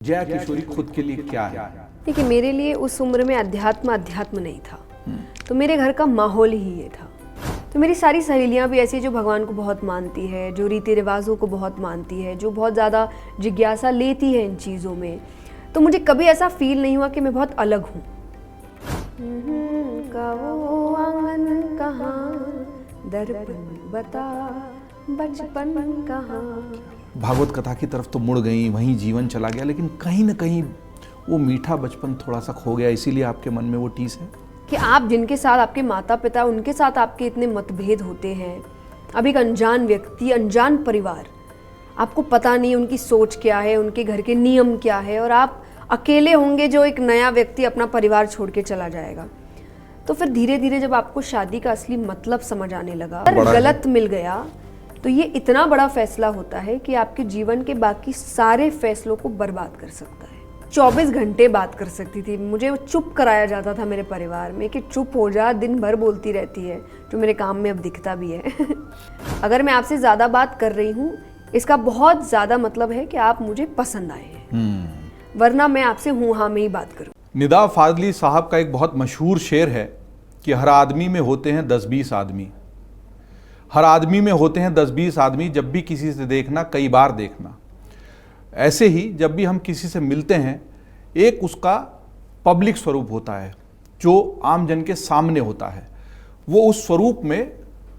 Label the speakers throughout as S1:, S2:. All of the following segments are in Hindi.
S1: जया किशोरी खुद के लिए क्या है?
S2: देखिए, मेरे लिए उस उम्र में अध्यात्म नहीं था। तो मेरे घर का माहौल ही ये था। तो मेरी सारी सहेलियां भी ऐसी जो भगवान को बहुत मानती है, जो रीति रिवाजों को बहुत मानती है, जो बहुत ज़्यादा जिज्ञासा लेती है इन चीज़ों में। तो मुझे कभी ऐसा फील नहीं हुआ कि मैं बहुत अलग हूँ। का वो आंगन कहाँ, दर्पण बता बचपन कहाँ।
S1: भागवत कथा की तरफ तो मुड़ गई, वहीं जीवन चला गया, लेकिन कहीं ना कहीं वो मीठा बचपन थोड़ा सा खो गया, इसीलिए आपके मन में वो टीस है
S2: कि आप जिनके साथ, आपके माता पिता, उनके साथ आपके इतने मतभेद होते हैं। अब एक अनजान व्यक्ति, अनजान परिवार, आपको पता नहीं उनकी सोच क्या है, उनके घर के नियम क्या है, और आप अकेले होंगे जो एक नया व्यक्ति अपना परिवार छोड़ के चला जाएगा। तो फिर धीरे धीरे जब आपको शादी का असली मतलब समझ आने लगा, अगर गलत मिल गया तो ये इतना बड़ा फैसला होता है कि आपके जीवन के बाकी सारे फैसलों को बर्बाद कर सकता है। 24 घंटे बात कर सकती थी, मुझे चुप कराया जाता था मेरे परिवार में कि चुप हो जा, दिन भर बोलती रहती है, जो मेरे काम में अब दिखता भी है। अगर मैं आपसे ज़्यादा बात कर रही हूँ, इसका बहुत ज़्यादा मतलब है कि आप मुझे पसंद आए हैं, वरना मैं आपसे हूँ हाँ में ही बात करूँ।
S1: निदा फाजली साहब का एक बहुत मशहूर शेर है कि हर आदमी में होते हैं 10-20 आदमी, हर आदमी में होते हैं 10-20 आदमी, जब भी किसी से देखना कई बार देखना। ऐसे ही जब भी हम किसी से मिलते हैं, एक उसका पब्लिक स्वरूप होता है जो आम जन के सामने होता है। वो उस स्वरूप में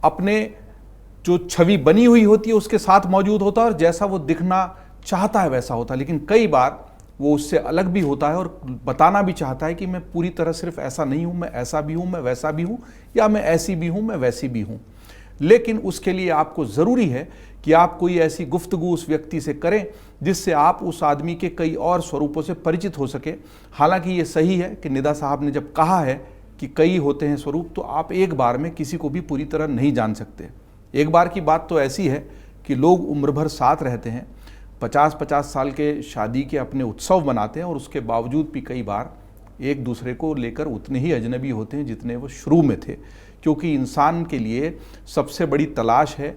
S1: अपने जो छवि बनी हुई होती है उसके साथ मौजूद होता है, और जैसा वो दिखना चाहता है वैसा होता है। लेकिन कई बार वो उससे अलग भी होता है और बताना भी चाहता है कि मैं पूरी तरह सिर्फ ऐसा नहीं हूँ, मैं ऐसा भी हूँ, मैं वैसा भी हूँ, या मैं ऐसी भी हूँ, मैं वैसी भी हूँ। लेकिन उसके लिए आपको ज़रूरी है कि आप कोई ऐसी गुफ्तगू उस व्यक्ति से करें जिससे आप उस आदमी के कई और स्वरूपों से परिचित हो सके। हालांकि ये सही है कि निदा साहब ने जब कहा है कि कई होते हैं स्वरूप, तो आप एक बार में किसी को भी पूरी तरह नहीं जान सकते। एक बार की बात तो ऐसी है कि लोग उम्र भर साथ रहते हैं, 50-50 साल के शादी के अपने उत्सव मनाते हैं, और उसके बावजूद भी कई बार एक दूसरे को लेकर उतने ही अजनबी होते हैं जितने वो शुरू में थे। क्योंकि इंसान के लिए सबसे बड़ी तलाश है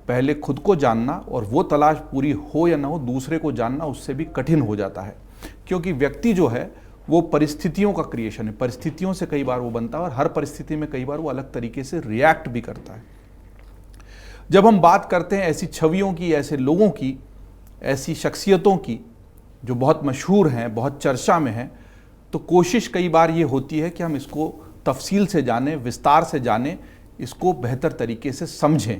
S1: पहले खुद को जानना, और वो तलाश पूरी हो या ना हो, दूसरे को जानना उससे भी कठिन हो जाता है। क्योंकि व्यक्ति जो है वो परिस्थितियों का क्रिएशन है, परिस्थितियों से कई बार वो बनता है, और हर परिस्थिति में कई बार वो अलग तरीके से रिएक्ट भी करता है। जब हम बात करते हैं ऐसी छवियों की, ऐसे लोगों की, ऐसी शख्सियतों की जो बहुत मशहूर हैं, बहुत चर्चा में हैं, तो कोशिश कई बार ये होती है कि हम इसको तफसील से जानें, विस्तार से जानें, इसको बेहतर तरीके से समझें।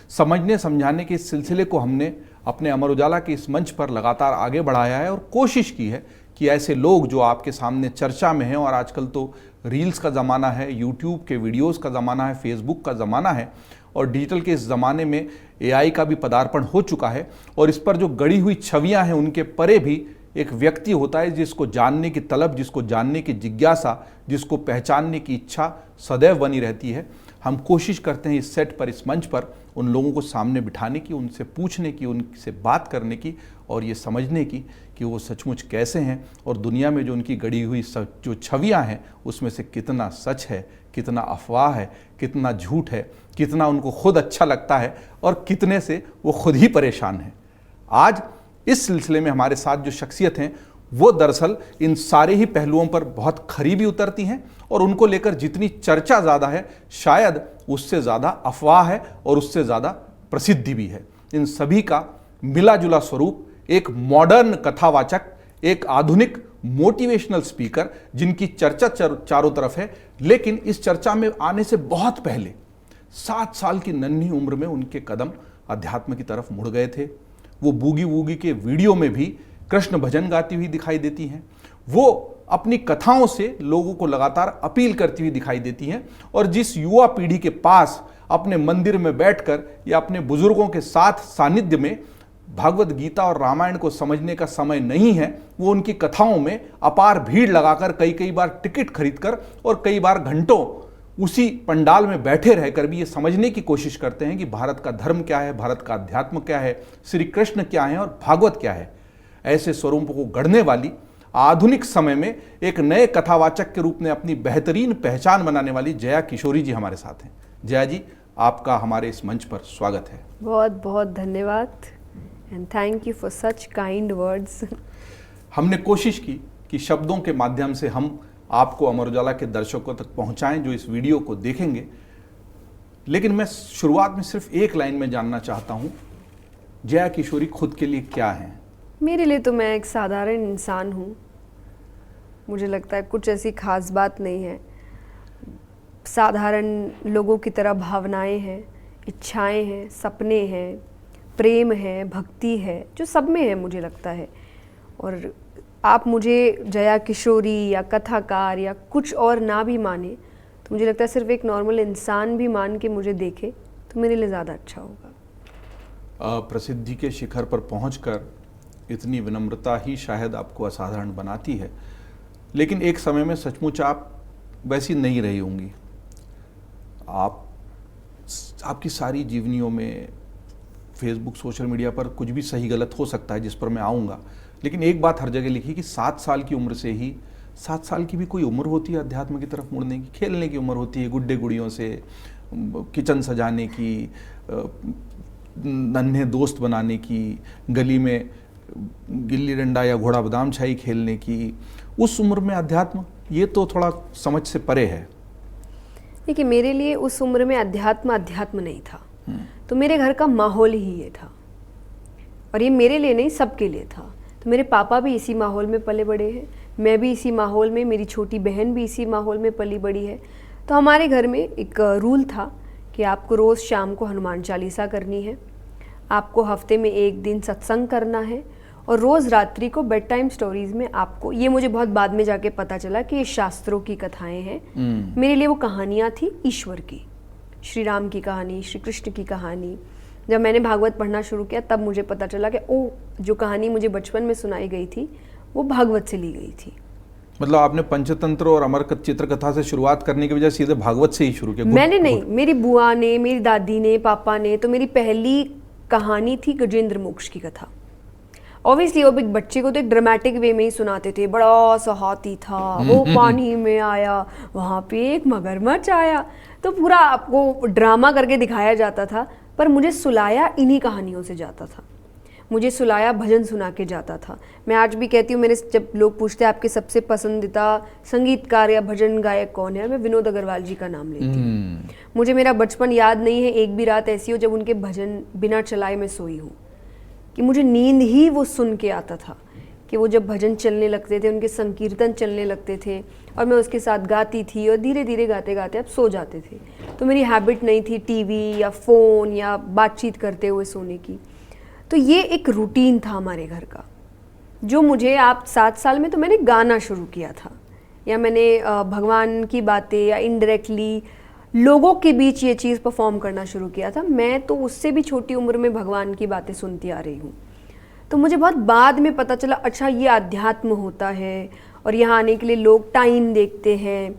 S1: समझने समझाने के इस सिलसिले को हमने अपने अमर उजाला के इस मंच पर लगातार आगे बढ़ाया है, और कोशिश की है कि ऐसे लोग जो आपके सामने चर्चा में हैं, और आजकल तो रील्स का ज़माना है, यूट्यूब के वीडियोज़ का ज़माना है, फेसबुक का ज़माना है, और डिजिटल के इस ज़माने में AI का भी पदार्पण हो चुका है, और इस पर जो गढ़ी हुई छवियाँ हैं उनके परे भी एक व्यक्ति होता है जिसको जानने की तलब, जिसको जानने की जिज्ञासा, जिसको पहचानने की इच्छा सदैव बनी रहती है। हम कोशिश करते हैं इस सेट पर, इस मंच पर उन लोगों को सामने बिठाने की, उनसे पूछने की, उनसे बात करने की, और ये समझने की कि वो सचमुच कैसे हैं, और दुनिया में जो उनकी गढ़ी हुई जो छवियाँ हैं उसमें से कितना सच है, कितना अफवाह है, कितना झूठ है, कितना उनको खुद अच्छा लगता है, और कितने से वो खुद ही परेशान हैं। आज इस सिलसिले में हमारे साथ जो शख्सियत हैं वो दरअसल इन सारे ही पहलुओं पर बहुत खरी भी उतरती हैं, और उनको लेकर जितनी चर्चा ज़्यादा है शायद उससे ज़्यादा अफवाह है, और उससे ज़्यादा प्रसिद्धि भी है। इन सभी का मिला जुला स्वरूप एक मॉडर्न कथावाचक, एक आधुनिक मोटिवेशनल स्पीकर, जिनकी चर्चा चारों तरफ है, लेकिन इस चर्चा में आने से बहुत पहले 7 साल की नन्ही उम्र में उनके कदम अध्यात्म की तरफ मुड़ गए थे। वो बूगी वूगी के वीडियो में भी कृष्ण भजन गाती हुई दिखाई देती हैं। वो अपनी कथाओं से लोगों को लगातार अपील करती हुई दिखाई देती हैं, और जिस युवा पीढ़ी के पास अपने मंदिर में बैठकर या अपने बुजुर्गों के साथ सानिध्य में भागवत गीता और रामायण को समझने का समय नहीं है, वो उनकी कथाओं में अपार भीड़ लगाकर कई बार टिकट खरीदकर और कई बार घंटों उसी पंडाल में बैठे रहकर भी ये समझने की कोशिश करते हैं कि भारत का धर्म क्या है, भारत का अध्यात्म क्या है, श्री कृष्ण क्या है और भागवत क्या है। ऐसे स्वरूपों को गढ़ने वाली, आधुनिक समय में एक नए कथावाचक के रूप में अपनी बेहतरीन पहचान बनाने वाली जया किशोरी जी हमारे साथ हैं। जया जी, आपका हमारे इस मंच पर स्वागत है।
S2: बहुत बहुत धन्यवाद, and thank you for such kind words.
S1: हमने कोशिश की कि शब्दों के माध्यम से हम आपको अमर उजाला के दर्शकों तक पहुंचाएं जो इस वीडियो को देखेंगे। लेकिन मैं शुरुआत में सिर्फ एक लाइन में जानना चाहता हूं, जया किशोरी खुद के लिए क्या हैं?
S2: मेरे लिए तो मैं एक साधारण इंसान हूँ। मुझे लगता है कुछ ऐसी खास बात नहीं है। साधारण लोगों की तरह भावनाएं हैं, इच्छाएं हैं, सपने हैं, प्रेम है, भक्ति है, जो सब में है मुझे लगता है। और आप मुझे जया किशोरी या कथाकार या कुछ और ना भी माने, तो मुझे लगता है सिर्फ एक नॉर्मल इंसान भी मान के मुझे देखे तो मेरे लिए ज़्यादा अच्छा होगा।
S1: प्रसिद्धि के शिखर पर पहुंचकर इतनी विनम्रता ही शायद आपको असाधारण बनाती है, लेकिन एक समय में सचमुच आप वैसी नहीं रही होंगी। आपकी सारी जीवनियों में फेसबुक, सोशल मीडिया पर कुछ भी सही गलत हो सकता है, जिस पर मैं आऊँगा, लेकिन एक बात हर जगह लिखी कि 7 साल की उम्र से ही, 7 साल की भी कोई उम्र होती है अध्यात्म की तरफ मुड़ने की, खेलने की उम्र होती है, गुड्डे गुड़ियों से किचन सजाने की, नन्हे दोस्त बनाने की, गली में गिल्ली डंडा या घोड़ा बादाम छाई खेलने की, उस उम्र में अध्यात्म, ये तो थोड़ा समझ से परे है।
S2: देखिए, मेरे लिए उस उम्र में अध्यात्म नहीं था। तो मेरे घर का माहौल ही ये था, और ये मेरे लिए नहीं, सबके लिए था। तो मेरे पापा भी इसी माहौल में पले बड़े हैं, मैं भी इसी माहौल में, मेरी छोटी बहन भी इसी माहौल में पली बड़ी है। तो हमारे घर में एक रूल था कि आपको रोज़ शाम को हनुमान चालीसा करनी है, आपको हफ्ते में 1 दिन सत्संग करना है, और रोज़ रात्रि को बेड टाइम स्टोरीज़ में आपको, ये मुझे बहुत बाद में जाके पता चला कि ये शास्त्रों की कथाएं हैं। मेरे लिए वो कहानियाँ थी ईश्वर की, श्री राम की कहानी, श्री कृष्ण की कहानी। जब मैंने भागवत पढ़ना शुरू किया तब मुझे पता चला कि ओ, जो कहानी मुझे बचपन में सुनाई गई थी वो भागवत से ली गई थी।
S1: मतलब आपने पंचतंत्र और अमर चित्रकथा से शुरुआत करने की बजाय सीधे भागवत से ही शुरू किया?
S2: मैंने नहीं, मेरी बुआ ने, मेरी दादी ने, पापा ने। तो मेरी पहली कहानी थी गजेंद्र मोक्ष की कथा। ऑब्वियसली वो एक बच्चे को तो एक ड्रामेटिक वे में ही सुनाते थे। बड़ा सा हाथी था, वो पानी में आया, वहाँ पे एक मगरमच्छ आया, तो पूरा आपको ड्रामा करके दिखाया जाता था। पर मुझे सुलाया इन्हीं कहानियों से जाता था, मुझे सुलाया भजन सुना के जाता था। मैं आज भी कहती हूँ, मेरे जब लोग पूछते हैं आपके सबसे पसंदीदा संगीतकार या भजन गायक कौन है, मैं विनोद अग्रवाल जी का नाम लेती हूँ। मुझे मेरा बचपन याद नहीं है एक भी रात ऐसी हो जब उनके भजन बिना चलाए मैं सोई हूँ, कि मुझे नींद ही वो सुन के आता था, कि वो जब भजन चलने लगते थे, उनके संकीर्तन चलने लगते थे और मैं उसके साथ गाती थी, और धीरे धीरे गाते गाते अब सो जाते थे। तो मेरी हैबिट नहीं थी टीवी या फ़ोन या बातचीत करते हुए सोने की। तो ये एक रूटीन था हमारे घर का, जो मुझे, आप 7 साल में तो मैंने गाना शुरू किया था, या मैंने भगवान की बातें या इनडायरेक्टली लोगों के बीच ये चीज़ परफॉर्म करना शुरू किया था। मैं तो उससे भी छोटी उम्र में भगवान की बातें सुनती आ रही हूँ। तो मुझे बहुत बाद में पता चला, अच्छा ये अध्यात्म होता है, और यहाँ आने के लिए लोग टाइम देखते हैं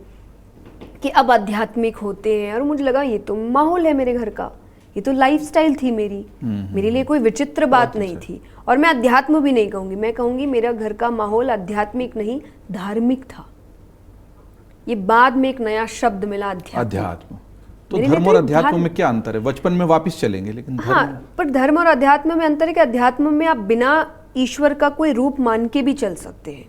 S2: कि अब आध्यात्मिक होते हैं। और मुझे लगा ये तो माहौल है मेरे घर का, ये तो लाइफस्टाइल थी मेरी, मेरे लिए कोई विचित्र बात नहीं थी। और मैं अध्यात्म भी नहीं कहूँगी, मैं कहूँगी मेरा घर का माहौल आध्यात्मिक नहीं, धार्मिक था। ये बाद में एक नया शब्द मिला, अध्यात्म।
S1: तो धर्म और अध्यात्म में क्या अंतर है? बचपन में वापस चलेंगे, लेकिन
S2: हाँ, पर धर्म और अध्यात्म में अंतर है कि अध्यात्म में आप बिना ईश्वर का कोई रूप मान के भी चल सकते हैं,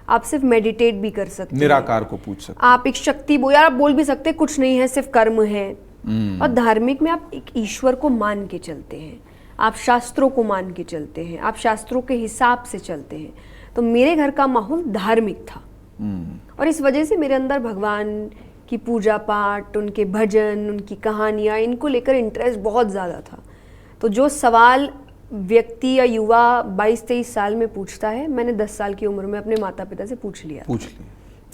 S2: आप सिर्फ मेडिटेट भी कर सकते हैं,
S1: निराकार को पूछ सकते,
S2: आप एक शक्ति यार आप बोल भी सकते हैं कुछ नहीं है, सिर्फ कर्म है। और धार्मिक में आप एक ईश्वर को मान के चलते हैं, आप शास्त्रों को मान के चलते हैं, आप शास्त्रों के हिसाब से चलते हैं। तो मेरे घर का माहौल धार्मिक था, और इस वजह से मेरे अंदर भगवान की पूजा पाठ, उनके भजन, उनकी कहानियाँ, इनको लेकर इंटरेस्ट बहुत ज़्यादा था। तो जो सवाल व्यक्ति या युवा 22-23 साल में पूछता है, मैंने 10 साल की उम्र में अपने माता पिता से पूछ लिया।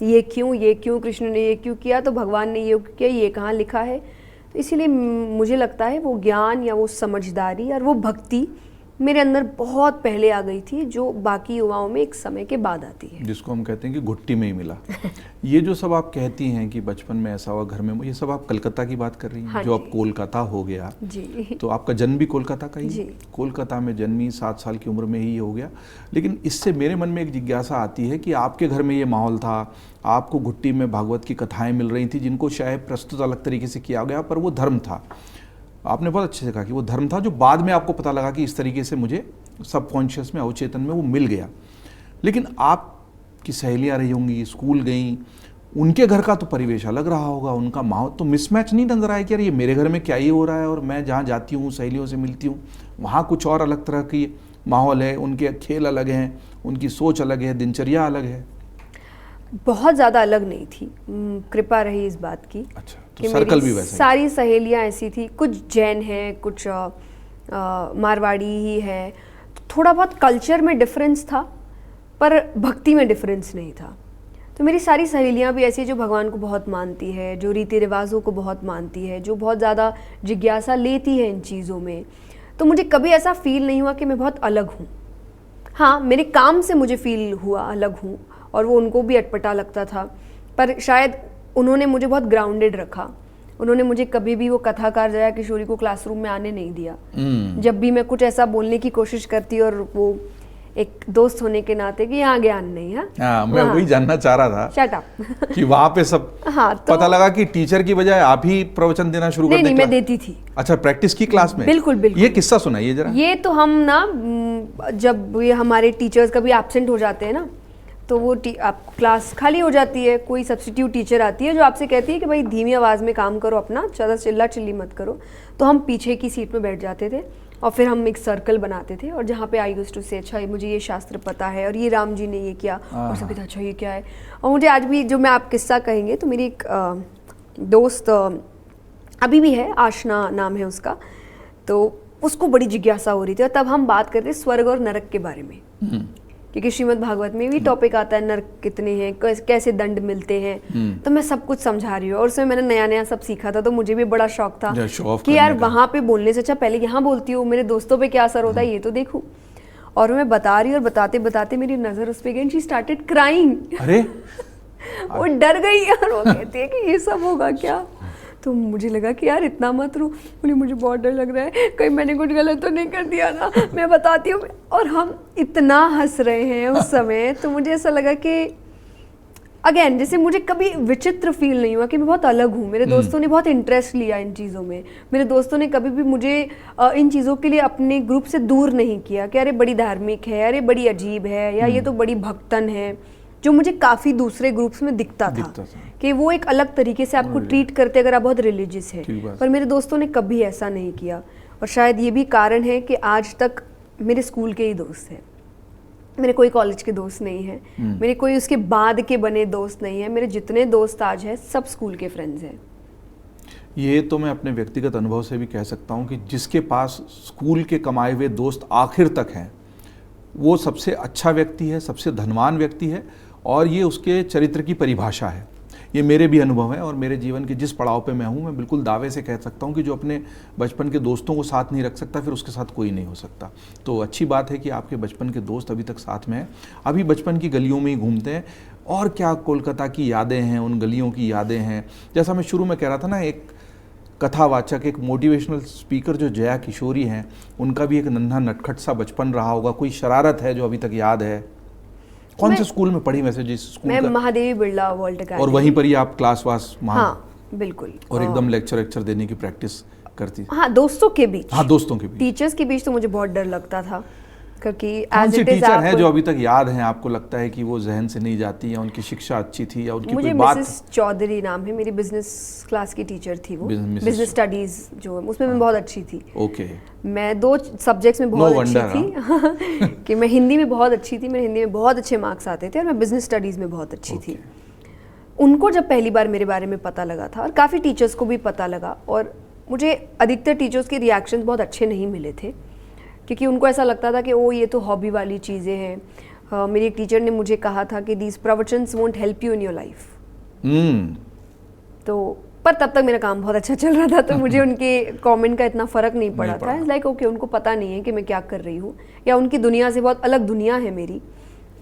S2: ये क्यों कृष्ण ने ये क्यों किया, तो भगवान ने ये किया, ये कहाँ लिखा है। तो इसीलिए मुझे लगता है वो ज्ञान या वो समझदारी और वो भक्ति मेरे अंदर बहुत पहले आ गई थी, जो बाकी युवाओं में एक समय के बाद आती है,
S1: जिसको हम कहते हैं कि घुट्टी में ही मिला। ये जो सब आप कहती हैं कि बचपन में ऐसा हुआ घर में, ये सब आप कलकत्ता की बात कर रही हैं। हाँ, जो अब कोलकाता हो गया जी। तो आपका जन्म भी कोलकाता का ही, कोलकाता में जन्मी, 7 साल की उम्र में ही हो गया। लेकिन इससे मेरे मन में एक जिज्ञासा आती है कि आपके घर में ये माहौल था, आपको घुट्टी में भागवत की कथाएं मिल रही थी, जिनको शायद प्रस्तुत अलग तरीके से किया गया, पर वो धर्म था। आपने बहुत अच्छे से कहा कि वो धर्म था, जो बाद में आपको पता लगा कि इस तरीके से मुझे सबकॉन्शियस में, अवचेतन में वो मिल गया। लेकिन आपकी सहेलियां रही होंगी, स्कूल गई, उनके घर का तो परिवेश अलग रहा होगा, उनका माहौल तो मिसमैच नहीं नजर आया कि यार ये मेरे घर में क्या ही हो रहा है और मैं जहाँ जाती हूँ सहेलियों से मिलती हूँ वहाँ कुछ और अलग तरह की माहौल है, उनके खेल अलग हैं, उनकी सोच अलग है, दिनचर्या अलग है?
S2: बहुत ज़्यादा अलग नहीं थी, कृपा रही इस बात की।
S1: अच्छा,
S2: कि
S1: तो सर्कल भी
S2: मेरी
S1: वैसा ही?
S2: सारी सहेलियां ऐसी थी, कुछ जैन हैं, कुछ मारवाड़ी ही है, थोड़ा बहुत कल्चर में डिफरेंस था पर भक्ति में डिफरेंस नहीं था। तो मेरी सारी सहेलियां भी ऐसी जो भगवान को बहुत मानती है, जो रीति रिवाजों को बहुत मानती है, जो बहुत ज़्यादा जिज्ञासा लेती है इन चीज़ों में। तो मुझे कभी ऐसा फील नहीं हुआ कि मैं बहुत अलग हूँ। हाँ, मेरे काम से मुझे फील हुआ अलग हूँ और वो उनको भी अटपटा लगता था, पर शायद उन्होंने मुझे बहुत ग्राउंडेड रखा। उन्होंने मुझे कभी भी वो कथाकार जया किशोरी को क्लासरूम में आने नहीं दिया। जब भी मैं कुछ ऐसा बोलने की कोशिश करती और वो एक दोस्त होने के नाते कि यहाँ ज्ञान नहीं है।
S1: हाँ, मैं वही जानना चाह रहा था
S2: शट अप
S1: कि वहाँ पे सब
S2: हाँ, तो
S1: पता लगा कि टीचर की बजाय आप ही प्रवचन देना शुरू कर
S2: नहीं,
S1: दें
S2: मैं
S1: क्लास?
S2: देती थी।
S1: अच्छा, प्रैक्टिस की क्लास में?
S2: बिल्कुल बिल्कुल।
S1: ये किस्सा सुनाइए जरा।
S2: ये तो हम ना जब ये हमारे टीचर्स कभी एब्सेंट हो जाते हैं ना, तो वो आप क्लास खाली हो जाती है, कोई सब्स्टिट्यूट टीचर आती है जो आपसे कहती है कि भाई धीमी आवाज़ में काम करो, अपना ज़्यादा चिल्ला चिल्ली मत करो। तो हम पीछे की सीट में बैठ जाते थे और फिर हम एक सर्कल बनाते थे और जहाँ पे आई यूज्ड टू से अच्छा मुझे ये शास्त्र पता है और ये राम जी ने ये किया, और सब कहते अच्छा ये क्या है। और मुझे आज भी जो मैं आप किस्सा कहेंगे तो मेरी एक दोस्त अभी भी है, आशना नाम है उसका, तो उसको बड़ी जिज्ञासा हो रही थी और तब हम बात करते स्वर्ग और नरक के बारे में, क्योंकि श्रीमद् भागवत में भी टॉपिक आता है नरक कितने हैं, कैसे दंड मिलते हैं। तो मैं सब कुछ समझा रही हूँ और उसमें मैंने नया नया सब सीखा था, तो मुझे भी बड़ा शौक था कि यार वहाँ पे बोलने से अच्छा पहले यहाँ बोलती हूँ, मेरे दोस्तों पे क्या असर होता है ये तो देखूँ। और मैं बता रही और बताते बताते मेरी नज़र उस पर गई, शी स्टार्टेड क्राइंग।
S1: अरे
S2: वो डर गई यार, वो कहती है कि ये सब होगा क्या। तो मुझे लगा कि यार इतना मत रो, बोली मुझे बहुत डर लग रहा है, कहीं मैंने कुछ गलत तो नहीं कर दिया ना, मैं बताती हूँ। और हम इतना हंस रहे हैं उस समय, तो मुझे ऐसा लगा कि अगेन जैसे मुझे कभी विचित्र फील नहीं हुआ कि मैं बहुत अलग हूँ। मेरे दोस्तों ने बहुत इंटरेस्ट लिया इन चीज़ों में, मेरे दोस्तों ने कभी भी मुझे इन चीज़ों के लिए अपने ग्रुप से दूर नहीं किया कि अरे बड़ी धार्मिक है, अरे बड़ी अजीब है, या ये तो बड़ी भक्तन है, जो मुझे काफ़ी दूसरे ग्रुप्स में दिखता था कि वो एक अलग तरीके से आपको ट्रीट करते अगर आप बहुत रिलीजियस है। पर मेरे दोस्तों ने कभी ऐसा नहीं किया और शायद ये भी कारण है कि आज तक मेरे स्कूल के ही दोस्त हैं, मेरे कोई कॉलेज के दोस्त नहीं हैं, मेरे कोई उसके बाद के बने दोस्त नहीं हैं। मेरे जितने दोस्त आज हैं सब स्कूल के फ्रेंड्स हैं।
S1: ये तो मैं अपने व्यक्तिगत अनुभव से भी कह सकता हूँ कि जिसके पास स्कूल के कमाए हुए दोस्त आखिर तक हैं वो सबसे अच्छा व्यक्ति है, सबसे धनवान व्यक्ति है, और ये उसके चरित्र की परिभाषा है। ये मेरे भी अनुभव है और मेरे जीवन के जिस पड़ाव पे मैं हूँ, मैं बिल्कुल दावे से कह सकता हूँ कि जो अपने बचपन के दोस्तों को साथ नहीं रख सकता फिर उसके साथ कोई नहीं हो सकता। तो अच्छी बात है कि आपके बचपन के दोस्त अभी तक साथ में हैं, अभी बचपन की गलियों में ही घूमते हैं। और क्या कोलकाता की यादें हैं, उन गलियों की यादें हैं। जैसा मैं शुरू में कह रहा था ना, एक कथावाचक, एक मोटिवेशनल स्पीकर जो जया किशोरी हैं, उनका भी एक नन्हा नटखट सा बचपन रहा होगा, कोई शरारत है जो अभी तक याद है। कौन से स्कूल में पढ़ी वैसे? जिस स्कूल
S2: मैं महादेवी बिरला वर्ल्ड अकेडमी।
S1: और वहीं पर ही आप क्लास वास?
S2: हाँ बिल्कुल।
S1: और एकदम लेक्चर देने की प्रैक्टिस करती?
S2: हाँ, दोस्तों के बीच।
S1: हाँ, दोस्तों के बीच।
S2: टीचर्स के बीच तो मुझे बहुत डर लगता था, क्योंकि
S1: कौन सी टीचर है जो अभी तक याद है, आपको लगता है कि वो जहन से नहीं जाती, या उनकी शिक्षा अच्छी थी, या उनकी कोई बात?
S2: मिसेस चौधरी नाम है, मेरी बिजनेस क्लास की टीचर थी वो, बिजनेस स्टडीज जो, उसमें मैं बहुत अच्छी थी।
S1: ओके।
S2: मैं 2 सब्जेक्ट्स में बहुत अच्छी थी कि मैं हिंदी में बहुत अच्छी थी, मेरे हिंदी में बहुत अच्छे मार्क्स आते थे, और मैं बिजनेस स्टडीज में बहुत अच्छी थी। उनको जब पहली बार मेरे बारे में पता लगा था, और काफ़ी टीचर्स को भी पता लगा, और मुझे अधिकतर टीचर्स के रिएक्शन बहुत अच्छे नहीं मिले थे, क्योंकि उनको ऐसा लगता था कि ओ ये तो हॉबी वाली चीज़ें हैं। मेरी एक टीचर ने मुझे कहा था कि दीज प्रवचन्स won't help you in your life. तो पर तब तक मेरा काम बहुत अच्छा चल रहा था, तो मुझे उनके कमेंट का इतना फ़र्क नहीं पड़ा था। लाइक ओके, उनको पता नहीं है कि मैं क्या कर रही हूँ, या उनकी दुनिया से बहुत अलग दुनिया है मेरी।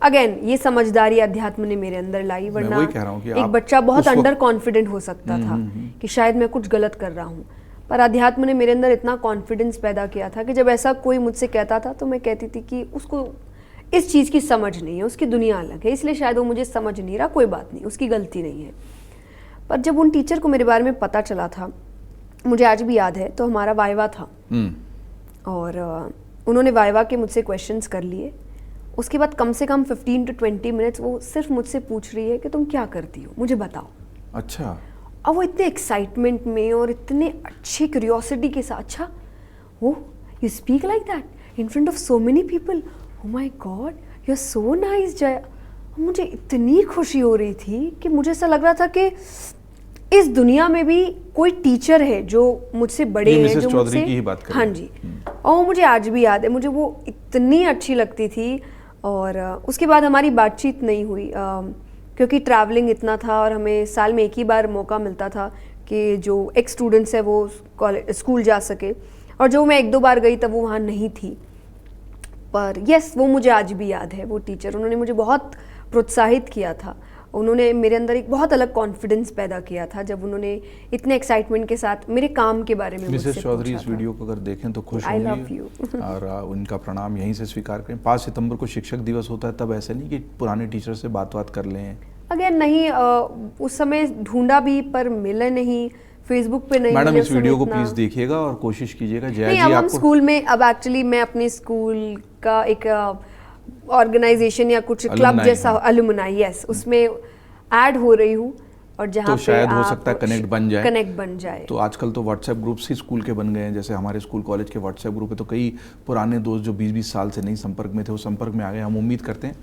S2: अगेन ये समझदारी अध्यात्म ने मेरे अंदर लाई, वरना एक बच्चा बहुत अंडर कॉन्फिडेंट हो सकता था कि शायद मैं कुछ गलत कर रहा हूँ, पर अध्यात्म ने मेरे अंदर इतना कॉन्फिडेंस पैदा किया था कि जब ऐसा कोई मुझसे कहता था तो मैं कहती थी कि उसको इस चीज़ की समझ नहीं है, उसकी दुनिया अलग है, इसलिए शायद वो मुझे समझ नहीं रहा, कोई बात नहीं, उसकी गलती नहीं है। पर जब उन टीचर को मेरे बारे में पता चला था, मुझे आज भी याद है, तो हमारा वाइवा था और उन्होंने वाइवा के मुझसे क्वेश्चंस कर लिए। उसके बाद कम से कम 15 to 20 मिनट्स वो सिर्फ मुझसे पूछ रही है कि तुम क्या करती हो, मुझे बताओ।
S1: अच्छा।
S2: और वो इतने एक्साइटमेंट में और इतने अच्छे क्यूरियोसिटी के साथ, अच्छा oh you speak like that in front of so many people, oh my God you are so nice Jaya. मुझे इतनी खुशी हो रही थी कि मुझे ऐसा लग रहा था कि इस दुनिया में भी कोई टीचर है जो मुझसे बड़े हैं, जो मुझसे,
S1: की ही बात कर
S2: हाँ जी, और वो मुझे आज भी याद है, मुझे वो इतनी अच्छी लगती थी। और उसके बाद हमारी बातचीत नहीं हुई क्योंकि ट्रैवलिंग इतना था और हमें साल में एक ही बार मौका मिलता था कि जो एक्स स्टूडेंट्स है वो स्कूल जा सके, और जो मैं 1-2 बार गई तब वो वहाँ नहीं थी। पर यस, वो मुझे आज भी याद है, वो टीचर, उन्होंने मुझे बहुत प्रोत्साहित किया था। उन्होंने मेरे अंदर एक बहुत अलग कॉन्फिडेंस पैदा किया था जब उन्होंने इतने एक्साइटमेंट के साथ मेरे काम के बारे में मुझसे
S1: मिसेस चौधरी
S2: पूछा
S1: इस
S2: था।
S1: वीडियो को अगर देखें तो खुश
S2: I love
S1: होंगी
S2: you।
S1: और उनका प्रणाम यहीं से स्वीकार करें। 5 सितंबर को शिक्षक दिवस होता है, तब ऐसे नहीं कि पुराने टीचर से बात कर लें।
S2: अगेन नहीं, उस समय ढूंढा भी पर मिले नहीं, फेसबुक पे नहीं।
S1: मैडम इस
S2: उस
S1: वीडियो
S2: समय
S1: को
S2: इतना-
S1: प्लीज देखिएगा और कोशिश कीजिएगा जया
S2: नहीं,
S1: जी
S2: अब हम
S1: आपको
S2: स्कूल में, अब एक्चुअली मैं अपने स्कूल का एक ऑर्गेनाइजेशन या कुछ क्लब
S1: Alumni,
S2: जैसा,
S1: हाँ।
S2: अलुमनाई, यस, उसमें ऐड हो रही हूँ, और जहाँ
S1: तो
S2: पे
S1: शायद हो
S2: आप
S1: सकता है कनेक्ट बन जाए।
S2: तो
S1: तो आजकल तो व्हाट्सएप ग्रुप्स ही स्कूल के बन गए हैं, जैसे हमारे स्कूल कॉलेज के व्हाट्सएप ग्रुप है, तो कई पुराने दोस्त जो 20-20 साल से नहीं संपर्क में थे वो संपर्क में आ गए। हम उम्मीद करते हैं,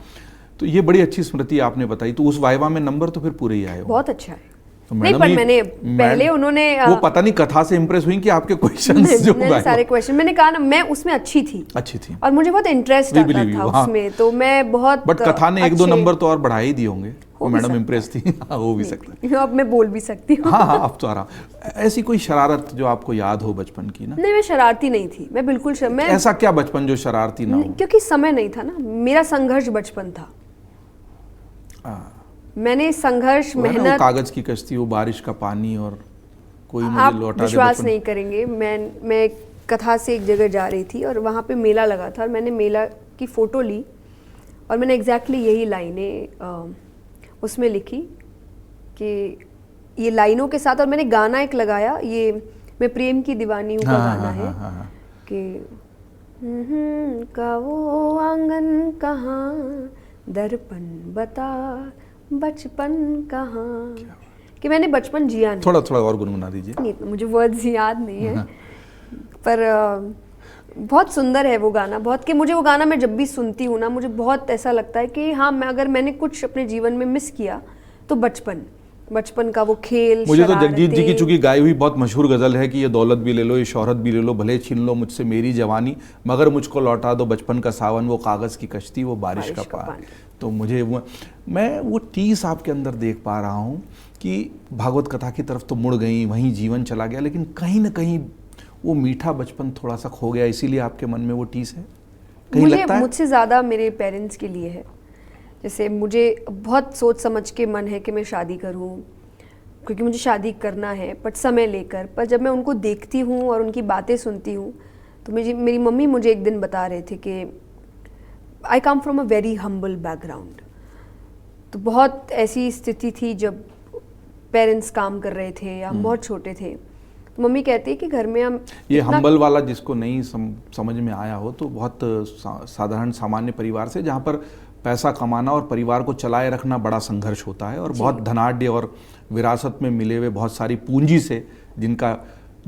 S1: तो ये बड़ी अच्छी स्मृति आपने बताई। तो उस वाइवा में नंबर तो फिर पूरे ही आए हो।
S2: बहुत अच्छा है।
S1: तो
S2: नहीं, पर मैंने पहले उन्होंने
S1: वो पता नहीं कथा से इंप्रेस हुई कि आपके क्वेश्चंस जो
S2: मैंने सारे क्वेश्चन, मैंने कहा ना मैं उसमें अच्छी थी
S1: थी
S2: और मुझे बहुत इंटरेस्ट
S1: We
S2: आता
S1: believe
S2: था
S1: you, हाँ।
S2: उसमें, तो मैं बहुत
S1: बट कथा ने 1-2
S2: अच्छे-
S1: नंबर तो और बढ़ा ही दिए होंगे,
S2: हो
S1: वो
S2: भी
S1: मैडम
S2: सकता
S1: इंप्रेस थी। हाँ, हो भी सकता है।
S2: अब मैं बोल भी सकती हूँ।
S1: हाँ, अब तो आराम। ऐसी कोई शरारत जो आपको याद हो बचपन की ना?
S2: नहीं, मैं शरारती नहीं थी, मैं बिल्कुल मैं
S1: ऐसा क्या बचपन जो शरारती ना हो?
S2: क्योंकि समय नहीं था ना, मेरा संघर्ष बचपन था। मैंने संघर्ष,
S1: वो है ना, वो
S2: मेहनत,
S1: कागज की कश्ती, वो बारिश का पानी, और कोई मुझे
S2: आप
S1: लौटा दे
S2: विश्वास
S1: बचपन।
S2: नहीं करेंगे, मैं कथा से एक जगह जा रही थी और वहाँ पे मेला लगा था, और मैंने मेला की फ़ोटो ली और मैंने एग्जैक्टली यही लाइनें उसमें लिखी कि ये लाइनों के साथ, और मैंने गाना एक लगाया, ये मैं प्रेम की दीवानी हूँ का गाना है कि का वो आंगन कहाँ, दर्पण बता बचपन कहाँ, कि मैंने बचपन जिया नहीं।
S1: थोड़ा और गुनगुना दीजिए।
S2: नहीं, मुझे वर्ड्स याद नहीं है, पर बहुत सुंदर है वो गाना, बहुत, कि मुझे वो गाना मैं जब भी सुनती हूँ ना, मुझे बहुत ऐसा लगता है कि हाँ, मैं अगर मैंने कुछ अपने जीवन में मिस किया तो बचपन का वो खेल,
S1: मुझे तो जगजीत जी की
S2: शरारतें।
S1: चूंकि गाई हुई बहुत मशहूर गजल है कि ये दौलत भी ले लो, ये शोहरत भी ले लो, भले छीन लो मुझसे मेरी जवानी, मगर मुझको लौटा दो बचपन का सावन, वो कागज की कश्ती, वो बारिश का पानी। तो मुझे मैं वो टीस आपके अंदर देख पा रहा हूँ कि भागवत कथा की तरफ तो मुड़ गई, वहीं जीवन चला गया, लेकिन कहीं ना कहीं वो मीठा बचपन थोड़ा सा खो गया, इसीलिए आपके मन में वो टीस है, कहीं लगता है?
S2: मुझसे ज़्यादा मेरे पेरेंट्स के लिए है। जैसे मुझे बहुत सोच समझ के मन है कि मैं शादी करूं, क्योंकि मुझे शादी करना है, बट समय लेकर। पर जब मैं उनको देखती हूँ और उनकी बातें सुनती हूँ, तो मेरी मम्मी मुझे एक दिन बता रहे थे कि I come from a very humble background. तो बहुत ऐसी स्थिति थी जब पेरेंट्स काम कर रहे थे या हम बहुत छोटे थे, तो मम्मी कहती है कि घर में हम
S1: ये हम्बल वाला जिसको नहीं समझ में आया हो, तो बहुत साधारण सामान्य परिवार से, जहाँ पर पैसा कमाना और परिवार को चलाए रखना बड़ा संघर्ष होता है, और बहुत धनाढ़ और विरासत में मिले हुए बहुत सारी पूंजी से, जिनका